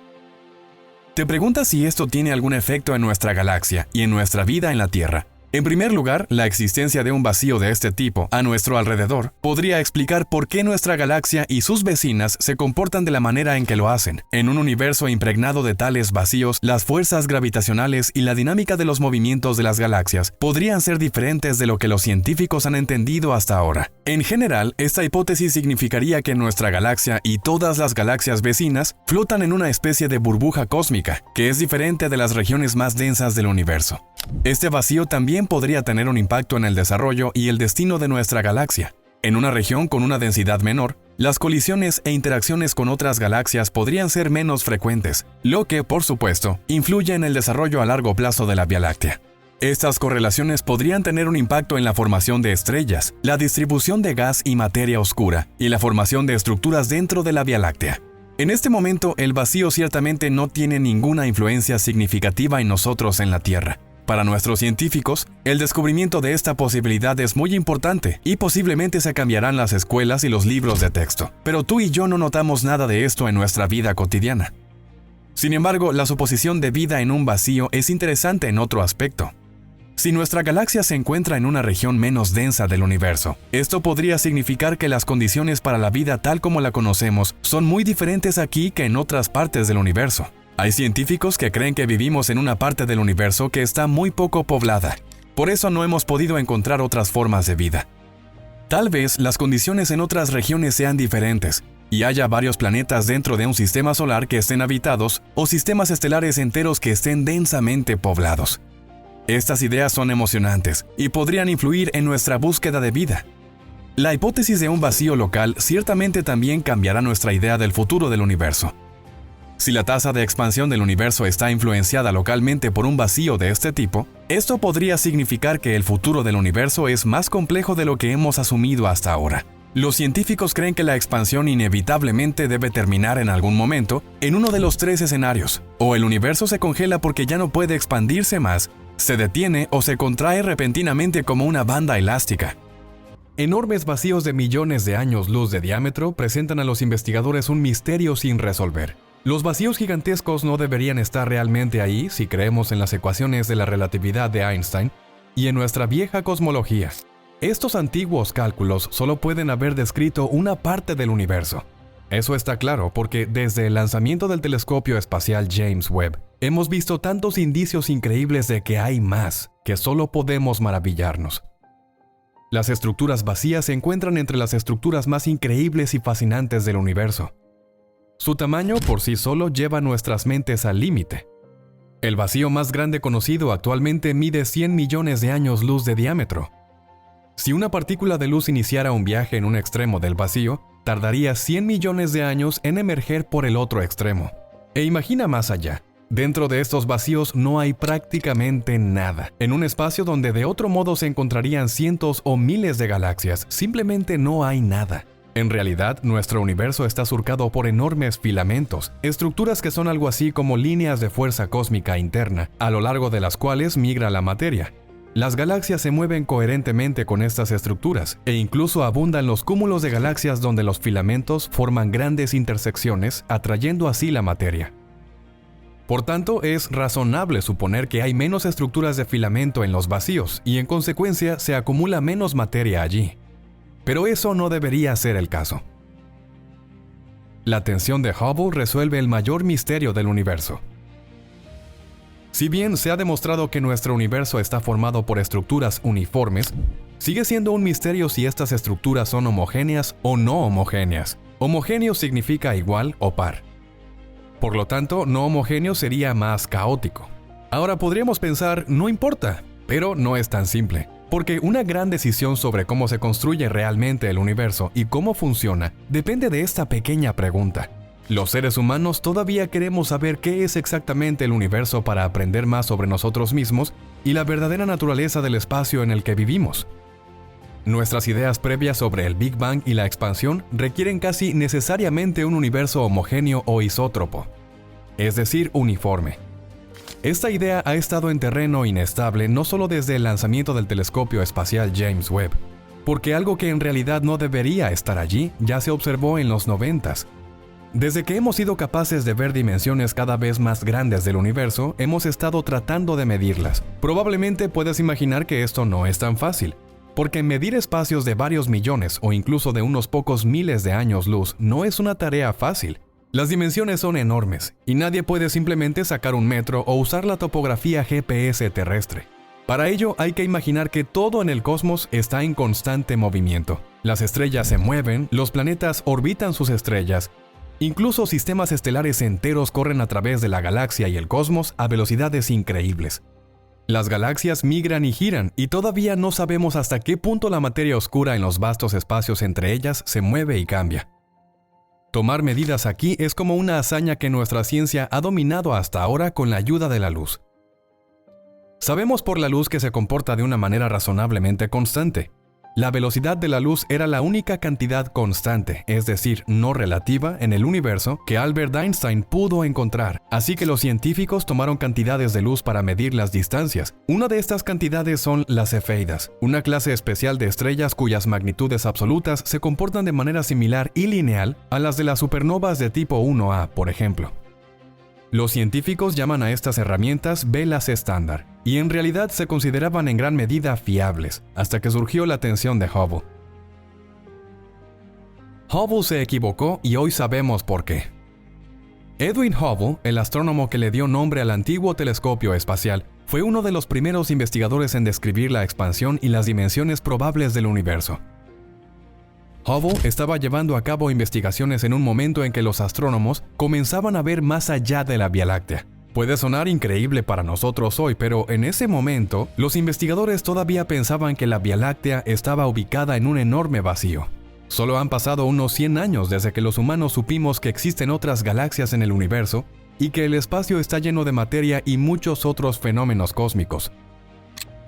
¿Te preguntas si esto tiene algún efecto en nuestra galaxia y en nuestra vida en la Tierra? En primer lugar, la existencia de un vacío de este tipo a nuestro alrededor podría explicar por qué nuestra galaxia y sus vecinas se comportan de la manera en que lo hacen. En un universo impregnado de tales vacíos, las fuerzas gravitacionales y la dinámica de los movimientos de las galaxias podrían ser diferentes de lo que los científicos han entendido hasta ahora. En general, esta hipótesis significaría que nuestra galaxia y todas las galaxias vecinas flotan en una especie de burbuja cósmica, que es diferente de las regiones más densas del universo. Este vacío también podría tener un impacto en el desarrollo y el destino de nuestra galaxia. En una región con una densidad menor, las colisiones e interacciones con otras galaxias podrían ser menos frecuentes, lo que, por supuesto, influye en el desarrollo a largo plazo de la Vía Láctea. Estas correlaciones podrían tener un impacto en la formación de estrellas, la distribución de gas y materia oscura, y la formación de estructuras dentro de la Vía Láctea. En este momento, el vacío ciertamente no tiene ninguna influencia significativa en nosotros en la Tierra. Para nuestros científicos, el descubrimiento de esta posibilidad es muy importante y posiblemente se cambiarán las escuelas y los libros de texto. Pero tú y yo no notamos nada de esto en nuestra vida cotidiana. Sin embargo, la suposición de vida en un vacío es interesante en otro aspecto. Si nuestra galaxia se encuentra en una región menos densa del universo, esto podría significar que las condiciones para la vida tal como la conocemos son muy diferentes aquí que en otras partes del universo. Hay científicos que creen que vivimos en una parte del universo que está muy poco poblada. Por eso no hemos podido encontrar otras formas de vida. Tal vez las condiciones en otras regiones sean diferentes y haya varios planetas dentro de un sistema solar que estén habitados o sistemas estelares enteros que estén densamente poblados. Estas ideas son emocionantes y podrían influir en nuestra búsqueda de vida. La hipótesis de un vacío local ciertamente también cambiará nuestra idea del futuro del universo. Si la tasa de expansión del universo está influenciada localmente por un vacío de este tipo, esto podría significar que el futuro del universo es más complejo de lo que hemos asumido hasta ahora. Los científicos creen que la expansión inevitablemente debe terminar en algún momento en uno de los 3 escenarios. O el universo se congela porque ya no puede expandirse más, se detiene o se contrae repentinamente como una banda elástica. Enormes vacíos de millones de años luz de diámetro presentan a los investigadores un misterio sin resolver. Los vacíos gigantescos no deberían estar realmente ahí si creemos en las ecuaciones de la relatividad de Einstein y en nuestra vieja cosmología. Estos antiguos cálculos solo pueden haber descrito una parte del universo. Eso está claro porque desde el lanzamiento del telescopio espacial James Webb, hemos visto tantos indicios increíbles de que hay más, que solo podemos maravillarnos. Las estructuras vacías se encuentran entre las estructuras más increíbles y fascinantes del universo. Su tamaño por sí solo lleva nuestras mentes al límite. El vacío más grande conocido actualmente mide 100 millones de años luz de diámetro. Si una partícula de luz iniciara un viaje en un extremo del vacío, tardaría 100 millones de años en emerger por el otro extremo. E imagina más allá. Dentro de estos vacíos no hay prácticamente nada. En un espacio donde de otro modo se encontrarían cientos o miles de galaxias, simplemente no hay nada. En realidad, nuestro universo está surcado por enormes filamentos, estructuras que son algo así como líneas de fuerza cósmica interna, a lo largo de las cuales migra la materia. Las galaxias se mueven coherentemente con estas estructuras, e incluso abundan los cúmulos de galaxias donde los filamentos forman grandes intersecciones, atrayendo así la materia. Por tanto, es razonable suponer que hay menos estructuras de filamento en los vacíos, y en consecuencia se acumula menos materia allí. Pero eso no debería ser el caso. La tensión de Hubble resuelve el mayor misterio del universo. Si bien se ha demostrado que nuestro universo está formado por estructuras uniformes, Sigue siendo un misterio si estas estructuras son homogéneas o no homogéneas. Homogéneo significa igual o par. Por lo tanto, no homogéneo sería más caótico. Ahora podríamos pensar, no importa, pero no es tan simple. Porque una gran decisión sobre cómo se construye realmente el universo y cómo funciona depende de esta pequeña pregunta. Los seres humanos todavía queremos saber qué es exactamente el universo para aprender más sobre nosotros mismos y la verdadera naturaleza del espacio en el que vivimos. Nuestras ideas previas sobre el Big Bang y la expansión requieren casi necesariamente un universo homogéneo o isótropo, es decir, uniforme. Esta idea ha estado en terreno inestable no solo desde el lanzamiento del telescopio espacial James Webb, porque algo que en realidad no debería estar allí ya se observó en los 90s. Desde que hemos sido capaces de ver dimensiones cada vez más grandes del universo, hemos estado tratando de medirlas. Probablemente puedes imaginar que esto no es tan fácil, porque medir espacios de varios millones o incluso de unos pocos miles de años luz no es una tarea fácil. Las dimensiones son enormes, y nadie puede simplemente sacar un metro o usar la topografía GPS terrestre. Para ello hay que imaginar que todo en el cosmos está en constante movimiento. Las estrellas se mueven, los planetas orbitan sus estrellas, incluso sistemas estelares enteros corren a través de la galaxia y el cosmos a velocidades increíbles. Las galaxias migran y giran, y todavía no sabemos hasta qué punto la materia oscura en los vastos espacios entre ellas se mueve y cambia. Tomar medidas aquí es como una hazaña que nuestra ciencia ha dominado hasta ahora con la ayuda de la luz. Sabemos por la luz que se comporta de una manera razonablemente constante. La velocidad de la luz era la única cantidad constante, es decir, no relativa, en el universo que Albert Einstein pudo encontrar. Así que los científicos tomaron cantidades de luz para medir las distancias. Una de estas cantidades son las cefeidas, una clase especial de estrellas cuyas magnitudes absolutas se comportan de manera similar y lineal a las de las supernovas de tipo 1A, por ejemplo. Los científicos llaman a estas herramientas velas estándar, y en realidad se consideraban en gran medida fiables, hasta que surgió la tensión de Hubble. Hubble se equivocó y hoy sabemos por qué. Edwin Hubble, el astrónomo que le dio nombre al antiguo telescopio espacial, fue uno de los primeros investigadores en describir la expansión y las dimensiones probables del universo. Hubble estaba llevando a cabo investigaciones en un momento en que los astrónomos comenzaban a ver más allá de la Vía Láctea. Puede sonar increíble para nosotros hoy, pero en ese momento, los investigadores todavía pensaban que la Vía Láctea estaba ubicada en un enorme vacío. Solo han pasado unos 100 años desde que los humanos supimos que existen otras galaxias en el universo y que el espacio está lleno de materia y muchos otros fenómenos cósmicos.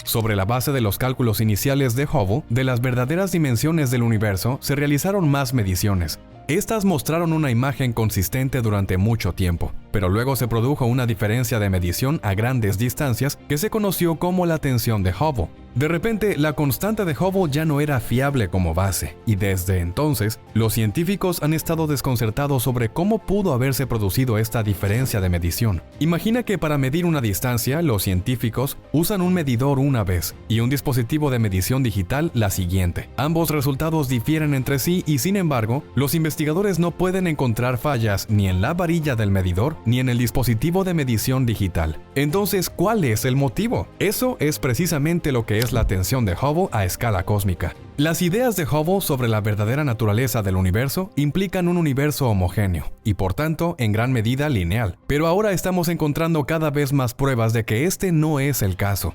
Sobre la base de los cálculos iniciales de Hubble, de las verdaderas dimensiones del universo, se realizaron más mediciones. Estas mostraron una imagen consistente durante mucho tiempo, pero luego se produjo una diferencia de medición a grandes distancias que se conoció como la tensión de Hubble. De repente, la constante de Hubble ya no era fiable como base, y desde entonces, los científicos han estado desconcertados sobre cómo pudo haberse producido esta diferencia de medición. Imagina que para medir una distancia, los científicos usan un medidor una vez y un dispositivo de medición digital la siguiente. Ambos resultados difieren entre sí y, sin embargo, los investigadores no pueden encontrar fallas ni en la varilla del medidor ni en el dispositivo de medición digital. Entonces, ¿cuál es el motivo? Eso es precisamente lo que es la tensión de Hubble a escala cósmica. Las ideas de Hubble sobre la verdadera naturaleza del universo implican un universo homogéneo y, por tanto, en gran medida lineal. Pero ahora estamos encontrando cada vez más pruebas de que este no es el caso.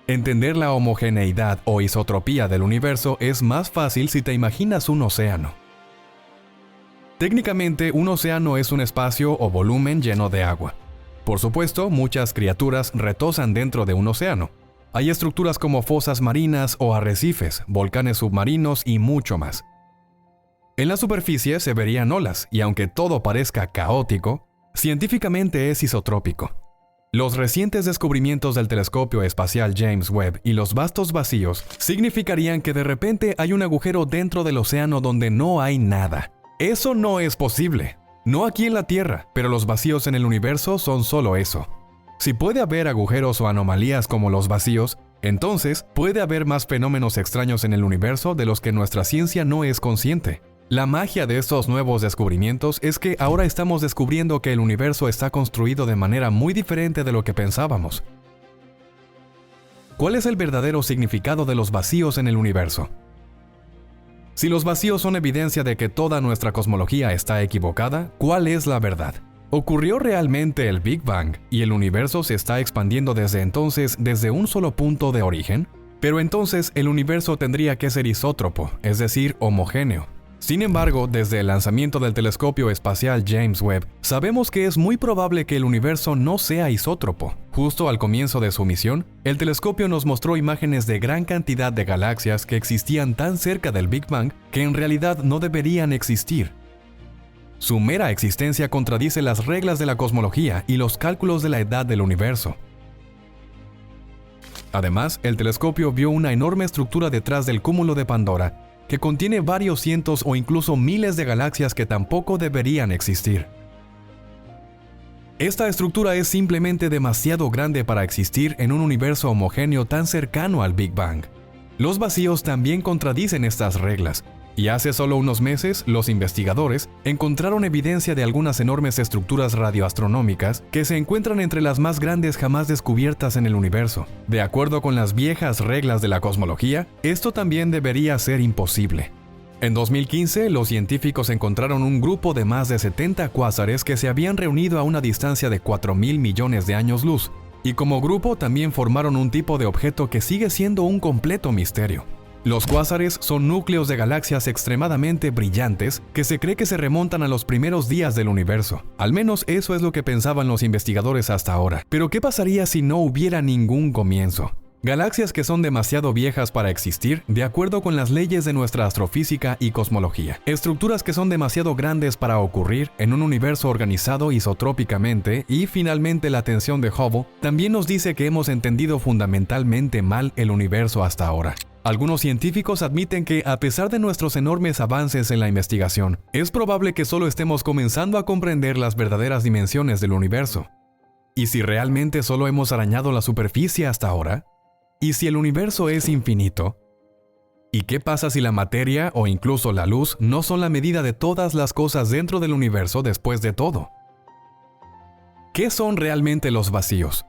Entender la homogeneidad o isotropía del universo es más fácil si te imaginas un océano. Técnicamente, un océano es un espacio o volumen lleno de agua. Por supuesto, muchas criaturas retosan dentro de un océano. Hay estructuras como fosas marinas o arrecifes, volcanes submarinos y mucho más. En la superficie se verían olas, y aunque todo parezca caótico, científicamente es isotrópico. Los recientes descubrimientos del telescopio espacial James Webb y los vastos vacíos significarían que de repente hay un agujero dentro del océano donde no hay nada. Eso no es posible. No aquí en la Tierra, pero los vacíos en el universo son solo eso. Si puede haber agujeros o anomalías como los vacíos, entonces puede haber más fenómenos extraños en el universo de los que nuestra ciencia no es consciente. La magia de estos nuevos descubrimientos es que ahora estamos descubriendo que el universo está construido de manera muy diferente de lo que pensábamos. ¿cuál es el verdadero significado de los vacíos en el universo? Si los vacíos son evidencia de que toda nuestra cosmología está equivocada, ¿cuál es la verdad? ¿Ocurrió realmente el Big Bang y el universo se está expandiendo desde entonces desde un solo punto de origen? Pero entonces el universo tendría que ser isótropo, es decir, homogéneo. Sin embargo, desde el lanzamiento del telescopio espacial James Webb, sabemos que es muy probable que el universo no sea isótropo. Justo al comienzo de su misión, el telescopio nos mostró imágenes de gran cantidad de galaxias que existían tan cerca del Big Bang que en realidad no deberían existir. Su mera existencia contradice las reglas de la cosmología y los cálculos de la edad del universo. Además, el telescopio vio una enorme estructura detrás del cúmulo de Pandora, que contiene varios cientos o incluso miles de galaxias que tampoco deberían existir. Esta estructura es simplemente demasiado grande para existir en un universo homogéneo tan cercano al Big Bang. Los vacíos también contradicen estas reglas, y hace solo unos meses, los investigadores encontraron evidencia de algunas enormes estructuras radioastronómicas que se encuentran entre las más grandes jamás descubiertas en el universo. De acuerdo con las viejas reglas de la cosmología, esto también debería ser imposible. En 2015, los científicos encontraron un grupo de más de 70 cuásares que se habían reunido a una distancia de 4.000 millones de años luz, y como grupo también formaron un tipo de objeto que sigue siendo un completo misterio. Los cuásares son núcleos de galaxias extremadamente brillantes que se cree que se remontan a los primeros días del universo. Al menos eso es lo que pensaban los investigadores hasta ahora. Pero ¿qué pasaría si no hubiera ningún comienzo? Galaxias que son demasiado viejas para existir, de acuerdo con las leyes de nuestra astrofísica y cosmología. Estructuras que son demasiado grandes para ocurrir en un universo organizado isotrópicamente, y finalmente la tensión de Hubble también nos dice que hemos entendido fundamentalmente mal el universo hasta ahora. Algunos científicos admiten que, a pesar de nuestros enormes avances en la investigación, es probable que solo estemos comenzando a comprender las verdaderas dimensiones del universo. ¿Y si realmente solo hemos arañado la superficie hasta ahora? ¿Y si el universo es infinito? ¿Y qué pasa si la materia o incluso la luz no son la medida de todas las cosas dentro del universo después de todo? ¿Qué son realmente los vacíos?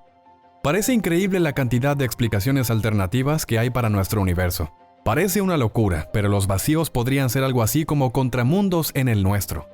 Parece increíble la cantidad de explicaciones alternativas que hay para nuestro universo. Parece una locura, pero los vacíos podrían ser algo así como contramundos en el nuestro.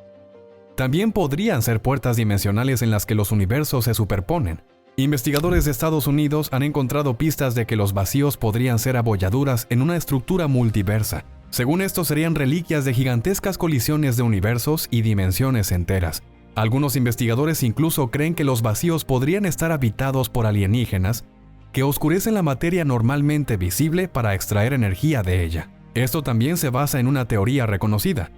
También podrían ser puertas dimensionales en las que los universos se superponen. Investigadores de Estados Unidos han encontrado pistas de que los vacíos podrían ser abolladuras en una estructura multiversa. Según esto, serían reliquias de gigantescas colisiones de universos y dimensiones enteras. Algunos investigadores incluso creen que los vacíos podrían estar habitados por alienígenas que oscurecen la materia normalmente visible para extraer energía de ella. Esto también se basa en una teoría reconocida.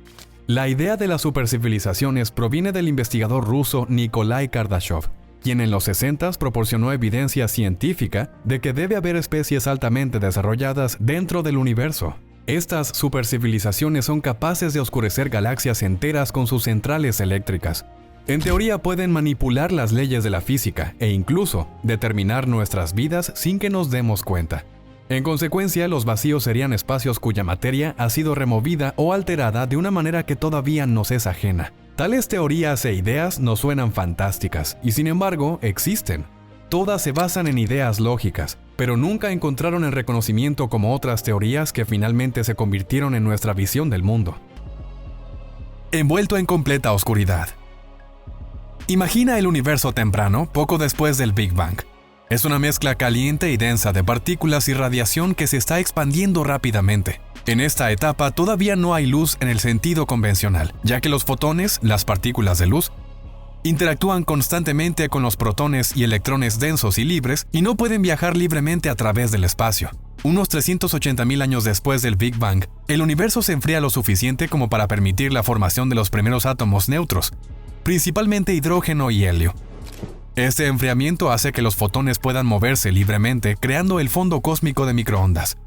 La idea de las supercivilizaciones proviene del investigador ruso Nikolai Kardashev, quien en los 60s proporcionó evidencia científica de que debe haber especies altamente desarrolladas dentro del universo. Estas supercivilizaciones son capaces de oscurecer galaxias enteras con sus centrales eléctricas. En teoría pueden manipular las leyes de la física e incluso determinar nuestras vidas sin que nos demos cuenta. En consecuencia, los vacíos serían espacios cuya materia ha sido removida o alterada de una manera que todavía nos es ajena. Tales teorías e ideas nos suenan fantásticas y sin embargo existen. Todas se basan en ideas lógicas, pero nunca encontraron el reconocimiento como otras teorías que finalmente se convirtieron en nuestra visión del mundo. Envuelto en completa oscuridad. Imagina el universo temprano, poco después del Big Bang. Es una mezcla caliente y densa de partículas y radiación que se está expandiendo rápidamente. En esta etapa todavía no hay luz en el sentido convencional, ya que los fotones, las partículas de luz, interactúan constantemente con los protones y electrones densos y libres y no pueden viajar libremente a través del espacio. Unos 380.000 años después del Big Bang, el universo se enfría lo suficiente como para permitir la formación de los primeros átomos neutros, principalmente hidrógeno y helio. Este enfriamiento hace que los fotones puedan moverse libremente, creando el fondo cósmico de microondas.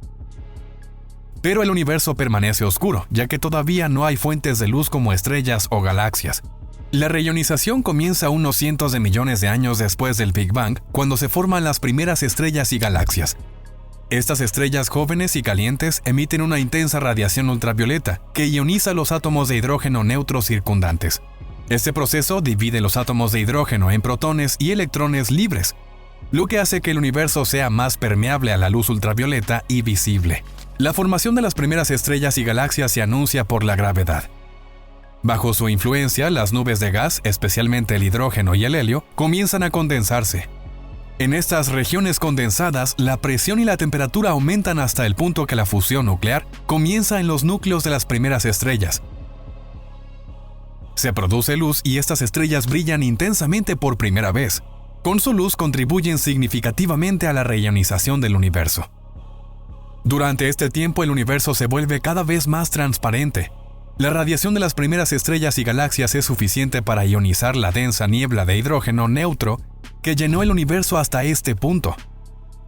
Pero el universo permanece oscuro, ya que todavía no hay fuentes de luz como estrellas o galaxias. La reionización comienza unos cientos de millones de años después del Big Bang, cuando se forman las primeras estrellas y galaxias. Estas estrellas jóvenes y calientes emiten una intensa radiación ultravioleta que ioniza los átomos de hidrógeno neutros circundantes. Este proceso divide los átomos de hidrógeno en protones y electrones libres. lo que hace que el universo sea más permeable a la luz ultravioleta y visible. La formación de las primeras estrellas y galaxias se anuncia por la gravedad. Bajo su influencia, las nubes de gas, especialmente el hidrógeno y el helio, comienzan a condensarse. En estas regiones condensadas, la presión y la temperatura aumentan hasta el punto que la fusión nuclear comienza en los núcleos de las primeras estrellas. Se produce luz y estas estrellas brillan intensamente por primera vez. Con su luz contribuyen significativamente a la reionización del universo. Durante este tiempo el universo se vuelve cada vez más transparente. La radiación de las primeras estrellas y galaxias es suficiente para ionizar la densa niebla de hidrógeno neutro que llenó el universo hasta este punto.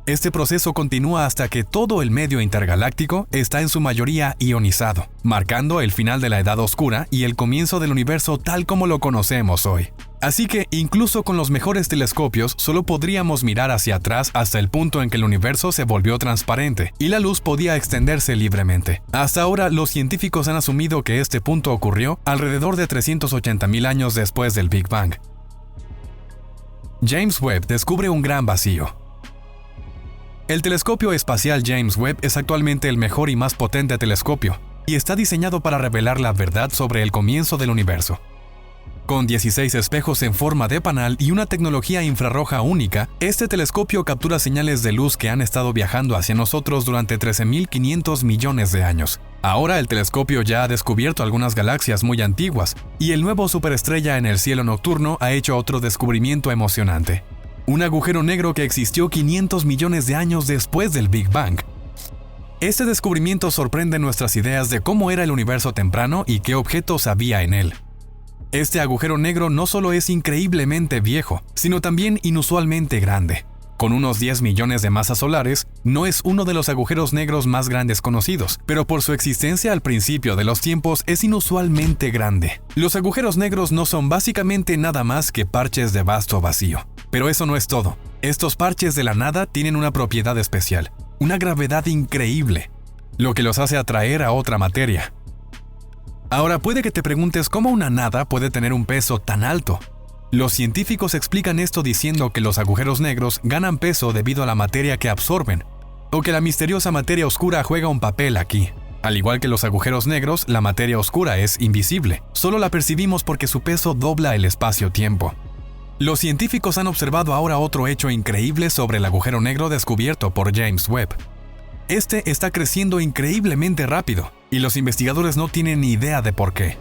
Este proceso continúa hasta que todo el medio intergaláctico está en su mayoría ionizado, marcando el final de la Edad Oscura y el comienzo del universo tal como lo conocemos hoy. Así que, incluso con los mejores telescopios, solo podríamos mirar hacia atrás hasta el punto en que el universo se volvió transparente y la luz podía extenderse libremente. Hasta ahora, los científicos han asumido que este punto ocurrió alrededor de 380.000 años después del Big Bang. James Webb descubre un gran vacío. El telescopio espacial James Webb es actualmente el mejor y más potente telescopio, y está diseñado para revelar la verdad sobre el comienzo del universo. Con 16 espejos en forma de panal y una tecnología infrarroja única, este telescopio captura señales de luz que han estado viajando hacia nosotros durante 13.500 millones de años. Ahora el telescopio ya ha descubierto algunas galaxias muy antiguas, y el nuevo superestrella en el cielo nocturno ha hecho otro descubrimiento emocionante. Un agujero negro que existió 500 millones de años después del Big Bang. Este descubrimiento sorprende nuestras ideas de cómo era el universo temprano y qué objetos había en él. Este agujero negro no solo es increíblemente viejo, sino también inusualmente grande. Con unos 10 millones de masas solares, no es uno de los agujeros negros más grandes conocidos, pero por su existencia al principio de los tiempos es inusualmente grande. Los agujeros negros no son básicamente nada más que parches de vasto vacío. Pero eso no es todo. Estos parches de la nada tienen una propiedad especial, una gravedad increíble, lo que los hace atraer a otra materia. Ahora puede que te preguntes cómo una nada puede tener un peso tan alto. Los científicos explican esto diciendo que los agujeros negros ganan peso debido a la materia que absorben, o que la misteriosa materia oscura juega un papel aquí. Al igual que los agujeros negros, la materia oscura es invisible, solo la percibimos porque su peso dobla el espacio-tiempo. Los científicos han observado ahora otro hecho increíble sobre el agujero negro descubierto por James Webb. Este está creciendo increíblemente rápido, y los investigadores no tienen ni idea de por qué.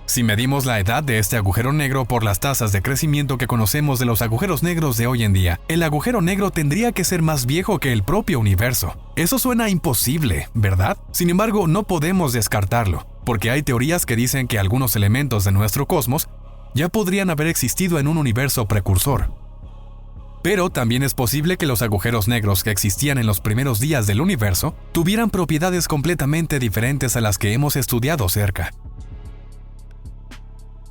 Si medimos la edad de este agujero negro por las tasas de crecimiento que conocemos de los agujeros negros de hoy en día, el agujero negro tendría que ser más viejo que el propio universo. Eso suena imposible, ¿verdad? Sin embargo, no podemos descartarlo, porque hay teorías que dicen que algunos elementos de nuestro cosmos ya podrían haber existido en un universo precursor. Pero también es posible que los agujeros negros que existían en los primeros días del universo tuvieran propiedades completamente diferentes a las que hemos estudiado cerca.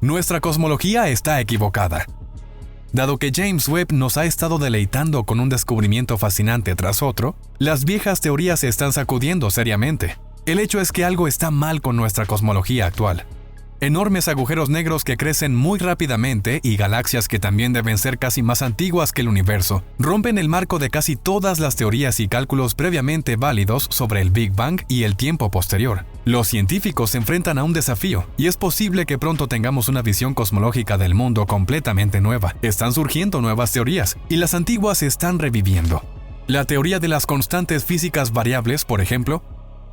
Nuestra cosmología está equivocada. Dado que James Webb nos ha estado deleitando con un descubrimiento fascinante tras otro, las viejas teorías se están sacudiendo seriamente. El hecho es que algo está mal con nuestra cosmología actual. Enormes agujeros negros que crecen muy rápidamente y galaxias que también deben ser casi más antiguas que el universo, rompen el marco de casi todas las teorías y cálculos previamente válidos sobre el Big Bang y el tiempo posterior. Los científicos se enfrentan a un desafío, y es posible que pronto tengamos una visión cosmológica del mundo completamente nueva. Están surgiendo nuevas teorías, y las antiguas se están reviviendo. La teoría de las constantes físicas variables, por ejemplo,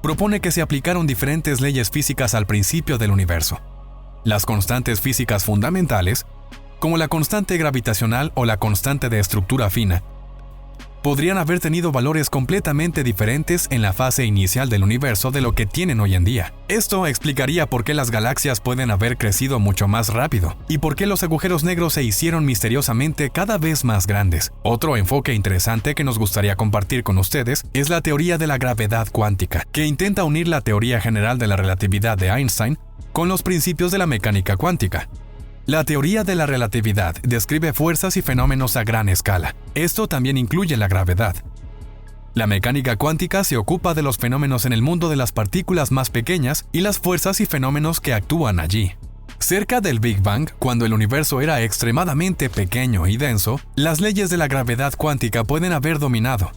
propone que se aplicaron diferentes leyes físicas al principio del universo. Las constantes físicas fundamentales, como la constante gravitacional o la constante de estructura fina, podrían haber tenido valores completamente diferentes en la fase inicial del universo de lo que tienen hoy en día. Esto explicaría por qué las galaxias pueden haber crecido mucho más rápido y por qué los agujeros negros se hicieron misteriosamente cada vez más grandes. Otro enfoque interesante que nos gustaría compartir con ustedes es la teoría de la gravedad cuántica, que intenta unir la teoría general de la relatividad de Einstein con los principios de la mecánica cuántica. La teoría de la relatividad describe fuerzas y fenómenos a gran escala. Esto también incluye la gravedad. La mecánica cuántica se ocupa de los fenómenos en el mundo de las partículas más pequeñas y las fuerzas y fenómenos que actúan allí. Cerca del Big Bang, cuando el universo era extremadamente pequeño y denso, las leyes de la gravedad cuántica pueden haber dominado.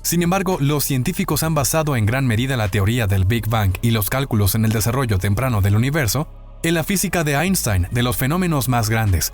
Sin embargo, los científicos han basado en gran medida la teoría del Big Bang y los cálculos en el desarrollo temprano del universo en la física de Einstein de los fenómenos más grandes.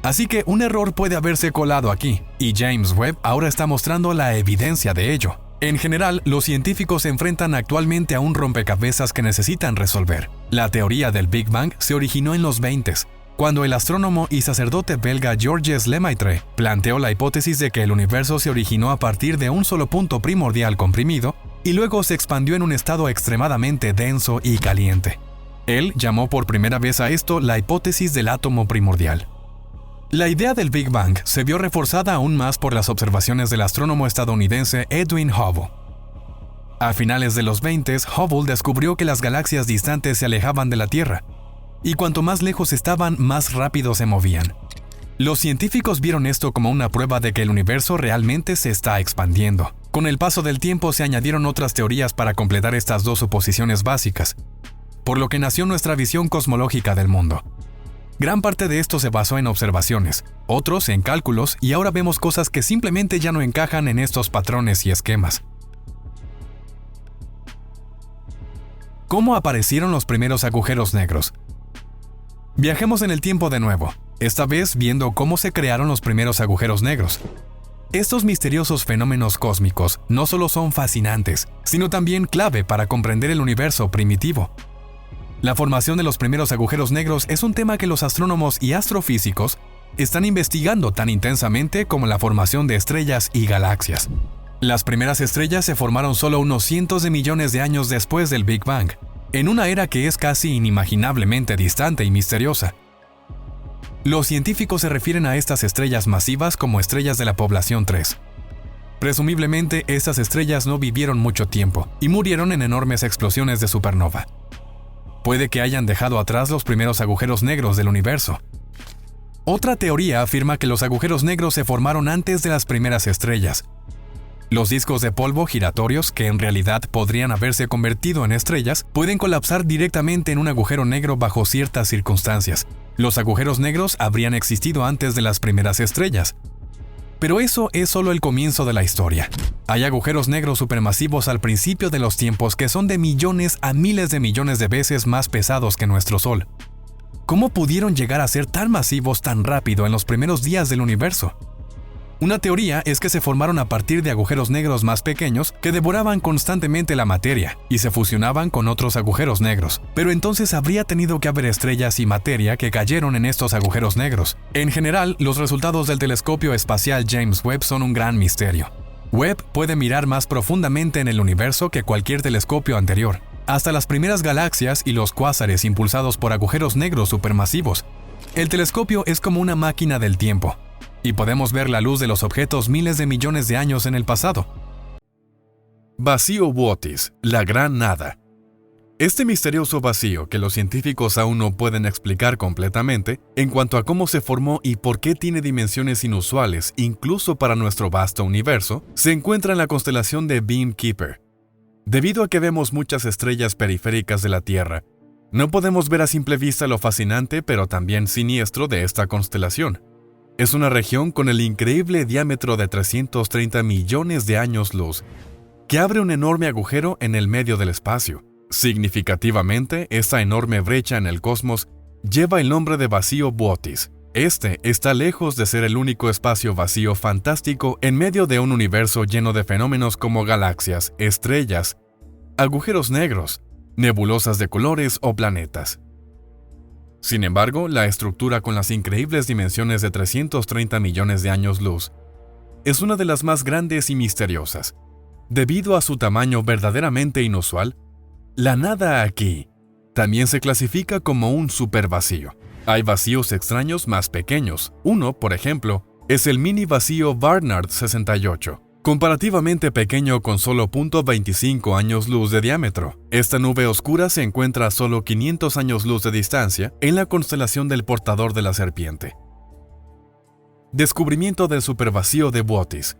Así que un error puede haberse colado aquí, y James Webb ahora está mostrando la evidencia de ello. En general, los científicos se enfrentan actualmente a un rompecabezas que necesitan resolver. La teoría del Big Bang se originó en los 20s, cuando el astrónomo y sacerdote belga Georges Lemaitre planteó la hipótesis de que el universo se originó a partir de un solo punto primordial comprimido y luego se expandió en un estado extremadamente denso y caliente. Él llamó por primera vez a esto la hipótesis del átomo primordial. La idea del Big Bang se vio reforzada aún más por las observaciones del astrónomo estadounidense Edwin Hubble. A finales de los 20s, Hubble descubrió que las galaxias distantes se alejaban de la Tierra, y cuanto más lejos estaban, más rápido se movían. Los científicos vieron esto como una prueba de que el universo realmente se está expandiendo. Con el paso del tiempo se añadieron otras teorías para completar estas dos suposiciones básicas, por lo que nació nuestra visión cosmológica del mundo. Gran parte de esto se basó en observaciones, otros en cálculos, y ahora vemos cosas que simplemente ya no encajan en estos patrones y esquemas. ¿Cómo aparecieron los primeros agujeros negros? Viajemos en el tiempo de nuevo, esta vez viendo cómo se crearon los primeros agujeros negros. Estos misteriosos fenómenos cósmicos no solo son fascinantes, sino también clave para comprender el universo primitivo. La formación de los primeros agujeros negros es un tema que los astrónomos y astrofísicos están investigando tan intensamente como la formación de estrellas y galaxias. Las primeras estrellas se formaron solo unos cientos de millones de años después del Big Bang, en una era que es casi inimaginablemente distante y misteriosa. Los científicos se refieren a estas estrellas masivas como estrellas de la población 3. Presumiblemente, estas estrellas no vivieron mucho tiempo y murieron en enormes explosiones de supernova. Puede que hayan dejado atrás los primeros agujeros negros del universo. Otra teoría afirma que los agujeros negros se formaron antes de las primeras estrellas. Los discos de polvo giratorios, que en realidad podrían haberse convertido en estrellas, pueden colapsar directamente en un agujero negro bajo ciertas circunstancias. Los agujeros negros habrían existido antes de las primeras estrellas. Pero eso es solo el comienzo de la historia. Hay agujeros negros supermasivos al principio de los tiempos que son de millones a miles de millones de veces más pesados que nuestro Sol. ¿Cómo pudieron llegar a ser tan masivos tan rápido en los primeros días del universo? Una teoría es que se formaron a partir de agujeros negros más pequeños que devoraban constantemente la materia y se fusionaban con otros agujeros negros. Pero entonces habría tenido que haber estrellas y materia que cayeron en estos agujeros negros. En general, los resultados del telescopio espacial James Webb son un gran misterio. Webb puede mirar más profundamente en el universo que cualquier telescopio anterior, hasta las primeras galaxias y los cuásares impulsados por agujeros negros supermasivos. El telescopio es como una máquina del tiempo, y podemos ver la luz de los objetos miles de millones de años en el pasado. Vacío Bootes, la gran nada. Este misterioso vacío que los científicos aún no pueden explicar completamente en cuanto a cómo se formó y por qué tiene dimensiones inusuales incluso para nuestro vasto universo, se encuentra en la constelación de Beam-Keeper. Debido a que vemos muchas estrellas periféricas de la Tierra, no podemos ver a simple vista lo fascinante pero también siniestro de esta constelación. Es una región con el increíble diámetro de 330 millones de años luz, que abre un enorme agujero en el medio del espacio. Significativamente, esta enorme brecha en el cosmos lleva el nombre de vacío Bootes. Este está lejos de ser el único espacio vacío fantástico en medio de un universo lleno de fenómenos como galaxias, estrellas, agujeros negros, nebulosas de colores o planetas. Sin embargo, la estructura con las increíbles dimensiones de 330 millones de años luz es una de las más grandes y misteriosas. Debido a su tamaño verdaderamente inusual, la nada aquí también se clasifica como un supervacío. Hay vacíos extraños más pequeños. Uno, por ejemplo, es el mini vacío Barnard 68. Comparativamente pequeño con solo 0.25 años luz de diámetro. Esta nube oscura se encuentra a solo 500 años luz de distancia en la constelación del Portador de la Serpiente. Descubrimiento del supervacío de Bootes.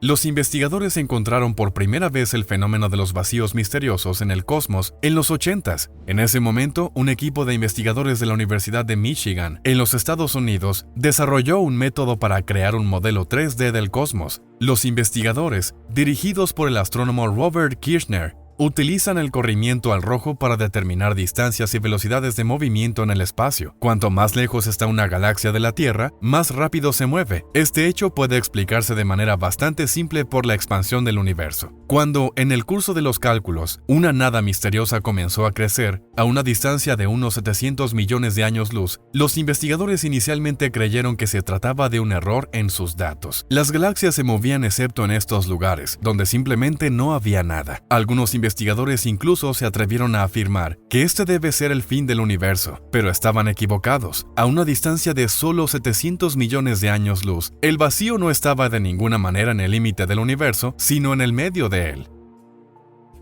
Los investigadores encontraron por primera vez el fenómeno de los vacíos misteriosos en el cosmos en los 80s. En ese momento, un equipo de investigadores de la Universidad de Michigan, en los Estados Unidos, desarrolló un método para crear un modelo 3D del cosmos. Los investigadores, dirigidos por el astrónomo Robert Kirshner, utilizan el corrimiento al rojo para determinar distancias y velocidades de movimiento en el espacio. Cuanto más lejos está una galaxia de la Tierra, más rápido se mueve. Este hecho puede explicarse de manera bastante simple por la expansión del universo. Cuando, en el curso de los cálculos, una nada misteriosa comenzó a crecer a una distancia de unos 700 millones de años luz, los investigadores inicialmente creyeron que se trataba de un error en sus datos. Las galaxias se movían excepto en estos lugares, donde simplemente no había nada. Algunos investigadores incluso se atrevieron a afirmar que este debe ser el fin del universo, pero estaban equivocados. A una distancia de solo 700 millones de años luz, el vacío no estaba de ninguna manera en el límite del universo, sino en el medio de él.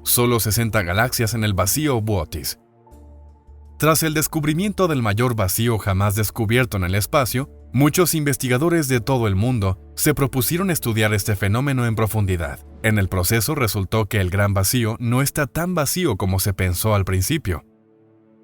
Solo 60 galaxias en el vacío Bootes. Tras el descubrimiento del mayor vacío jamás descubierto en el espacio, muchos investigadores de todo el mundo se propusieron estudiar este fenómeno en profundidad. En el proceso resultó que el gran vacío no está tan vacío como se pensó al principio.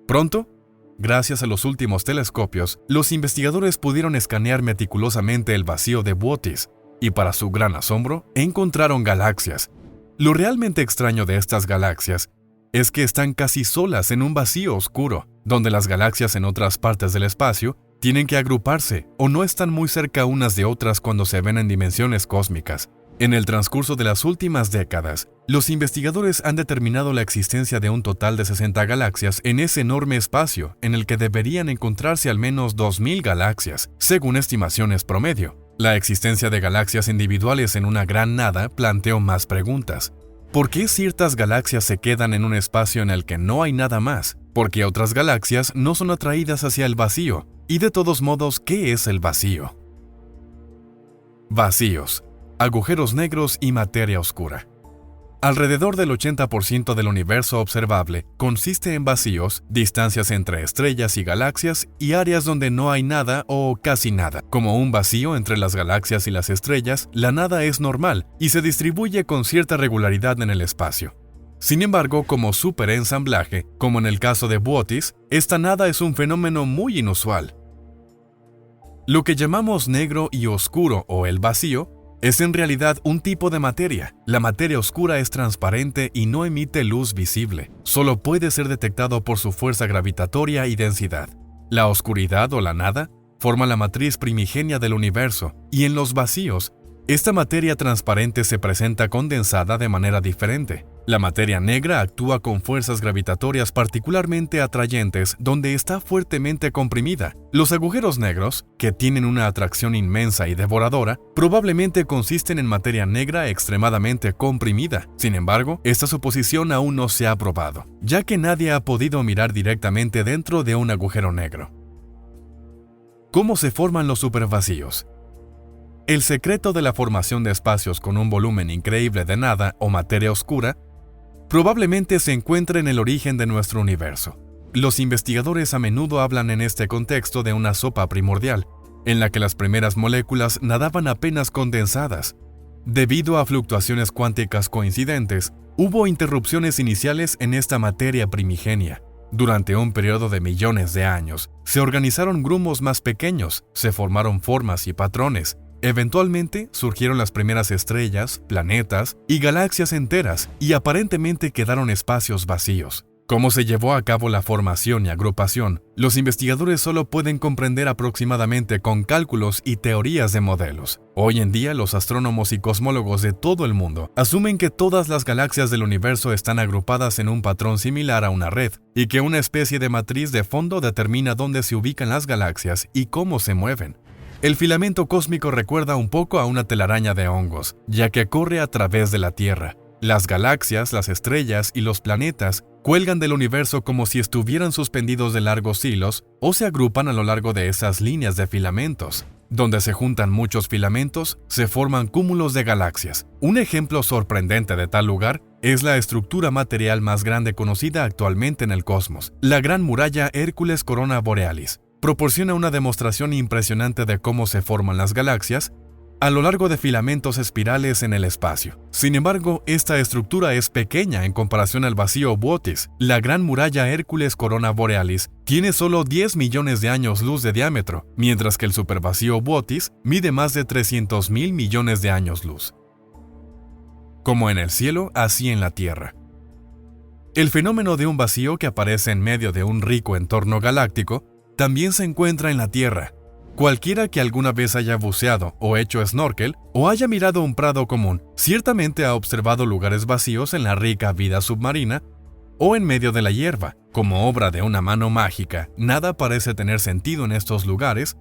Pronto, gracias a los últimos telescopios, los investigadores pudieron escanear meticulosamente el vacío de Bootes y, para su gran asombro, encontraron galaxias. Lo realmente extraño de estas galaxias es que están casi solas en un vacío oscuro, donde las galaxias en otras partes del espacio tienen que agruparse o no están muy cerca unas de otras cuando se ven en dimensiones cósmicas. En el transcurso de las últimas décadas, los investigadores han determinado la existencia de un total de 60 galaxias en ese enorme espacio, en el que deberían encontrarse al menos 2000 galaxias, según estimaciones promedio. La existencia de galaxias individuales en una gran nada planteó más preguntas. ¿Por qué ciertas galaxias se quedan en un espacio en el que no hay nada más? ¿Por qué otras galaxias no son atraídas hacia el vacío? Y de todos modos, ¿qué es el vacío? Vacíos, agujeros negros y materia oscura. Alrededor del 80% del universo observable consiste en vacíos, distancias entre estrellas y galaxias y áreas donde no hay nada o casi nada. Como un vacío entre las galaxias y las estrellas, la nada es normal y se distribuye con cierta regularidad en el espacio. Sin embargo, como superensamblaje, como en el caso de Bootes, esta nada es un fenómeno muy inusual. Lo que llamamos negro y oscuro o el vacío es en realidad un tipo de materia. La materia oscura es transparente y no emite luz visible. Solo puede ser detectado por su fuerza gravitatoria y densidad. La oscuridad o la nada forma la matriz primigenia del universo, y en los vacíos, esta materia transparente se presenta condensada de manera diferente. La materia negra actúa con fuerzas gravitatorias particularmente atrayentes donde está fuertemente comprimida. Los agujeros negros, que tienen una atracción inmensa y devoradora, probablemente consisten en materia negra extremadamente comprimida. Sin embargo, esta suposición aún no se ha probado, ya que nadie ha podido mirar directamente dentro de un agujero negro. ¿Cómo se forman los supervacíos? El secreto de la formación de espacios con un volumen increíble de nada o materia oscura probablemente se encuentra en el origen de nuestro universo. Los investigadores a menudo hablan en este contexto de una sopa primordial, en la que las primeras moléculas nadaban apenas condensadas. Debido a fluctuaciones cuánticas coincidentes, hubo interrupciones iniciales en esta materia primigenia. Durante un periodo de millones de años, se organizaron grumos más pequeños, se formaron formas y patrones. Eventualmente surgieron las primeras estrellas, planetas y galaxias enteras, y aparentemente quedaron espacios vacíos. ¿Cómo se llevó a cabo la formación y agrupación? Los investigadores solo pueden comprender aproximadamente con cálculos y teorías de modelos. Hoy en día, los astrónomos y cosmólogos de todo el mundo asumen que todas las galaxias del universo están agrupadas en un patrón similar a una red, y que una especie de matriz de fondo determina dónde se ubican las galaxias y cómo se mueven. El filamento cósmico recuerda un poco a una telaraña de hongos, ya que corre a través de la Tierra. Las galaxias, las estrellas y los planetas cuelgan del universo como si estuvieran suspendidos de largos hilos o se agrupan a lo largo de esas líneas de filamentos. Donde se juntan muchos filamentos, se forman cúmulos de galaxias. Un ejemplo sorprendente de tal lugar es la estructura material más grande conocida actualmente en el cosmos, la Gran Muralla Hércules Corona Borealis. Proporciona una demostración impresionante de cómo se forman las galaxias a lo largo de filamentos espirales en el espacio. Sin embargo, esta estructura es pequeña en comparación al vacío Bootes. La gran muralla Hércules Corona Borealis tiene solo 10 millones de años luz de diámetro, mientras que el supervacío Bootes mide más de 300.000 millones de años luz. Como en el cielo, así en la Tierra. El fenómeno de un vacío que aparece en medio de un rico entorno galáctico también se encuentra en la Tierra. Cualquiera que alguna vez haya buceado o hecho snorkel o haya mirado un prado común, ciertamente ha observado lugares vacíos en la rica vida submarina o en medio de la hierba. Como obra de una mano mágica, nada parece tener sentido en estos lugares,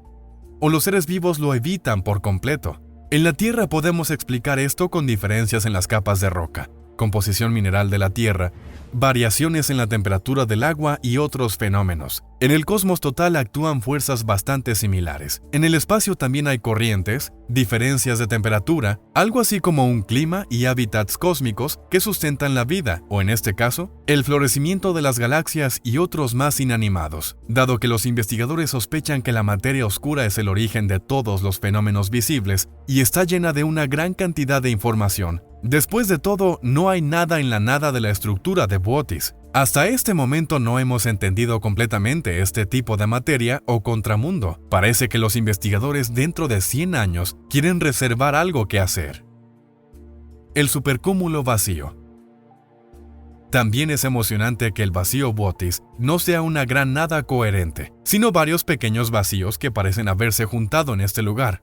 o los seres vivos lo evitan por completo. En la Tierra podemos explicar esto con diferencias en las capas de roca, composición mineral de la Tierra, variaciones en la temperatura del agua y otros fenómenos. En el cosmos total actúan fuerzas bastante similares. En el espacio también hay corrientes, diferencias de temperatura, algo así como un clima y hábitats cósmicos que sustentan la vida, o en este caso, el florecimiento de las galaxias y otros más inanimados. Dado que los investigadores sospechan que la materia oscura es el origen de todos los fenómenos visibles y está llena de una gran cantidad de información, después de todo, no hay nada en la nada de la estructura de Bootes. Hasta este momento no hemos entendido completamente este tipo de materia o contramundo. Parece que los investigadores dentro de 100 años quieren reservar algo que hacer. El supercúmulo vacío. También es emocionante que el vacío Bootes no sea una gran nada coherente, sino varios pequeños vacíos que parecen haberse juntado en este lugar.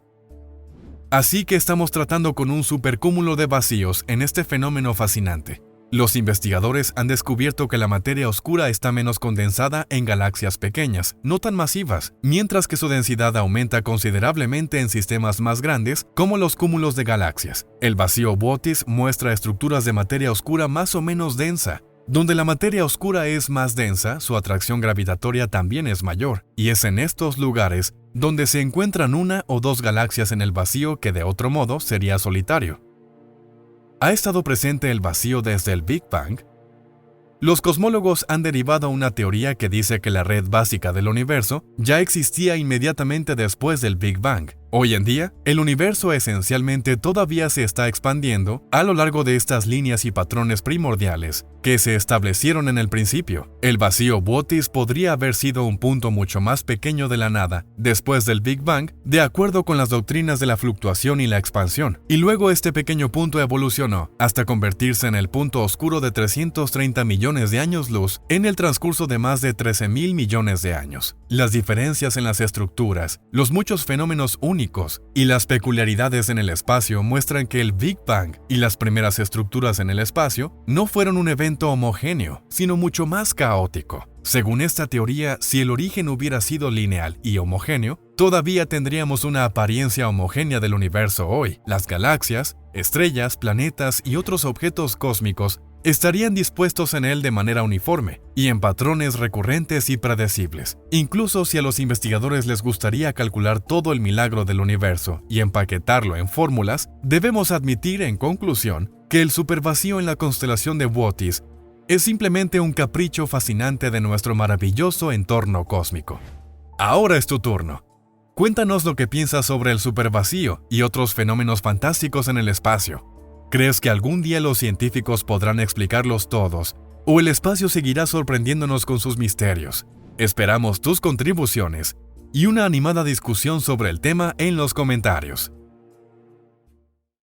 Así que estamos tratando con un supercúmulo de vacíos en este fenómeno fascinante. Los investigadores han descubierto que la materia oscura está menos condensada en galaxias pequeñas, no tan masivas, mientras que su densidad aumenta considerablemente en sistemas más grandes como los cúmulos de galaxias. El vacío Bootes muestra estructuras de materia oscura más o menos densa. Donde la materia oscura es más densa, su atracción gravitatoria también es mayor, y es en estos lugares donde se encuentran una o dos galaxias en el vacío que de otro modo sería solitario. ¿Ha estado presente el vacío desde el Big Bang? Los cosmólogos han derivado una teoría que dice que la red básica del universo ya existía inmediatamente después del Big Bang. Hoy en día, el universo esencialmente todavía se está expandiendo a lo largo de estas líneas y patrones primordiales que se establecieron en el principio. El vacío Bootes podría haber sido un punto mucho más pequeño de la nada después del Big Bang, de acuerdo con las doctrinas de la fluctuación y la expansión. Y luego este pequeño punto evolucionó hasta convertirse en el punto oscuro de 330 millones de años luz en el transcurso de más de 13.000 millones de años. Las diferencias en las estructuras, los muchos fenómenos únicos y las peculiaridades en el espacio muestran que el Big Bang y las primeras estructuras en el espacio no fueron un evento homogéneo, sino mucho más caótico. Según esta teoría, si el origen hubiera sido lineal y homogéneo, todavía tendríamos una apariencia homogénea del universo hoy. Las galaxias, estrellas, planetas y otros objetos cósmicos estarían dispuestos en él de manera uniforme y en patrones recurrentes y predecibles. Incluso si a los investigadores les gustaría calcular todo el milagro del universo y empaquetarlo en fórmulas, debemos admitir en conclusión que el supervacío en la constelación de Bootes es simplemente un capricho fascinante de nuestro maravilloso entorno cósmico. Ahora es tu turno. Cuéntanos lo que piensas sobre el supervacío y otros fenómenos fantásticos en el espacio. ¿Crees que algún día los científicos podrán explicarlos todos, o el espacio seguirá sorprendiéndonos con sus misterios? Esperamos tus contribuciones y una animada discusión sobre el tema en los comentarios.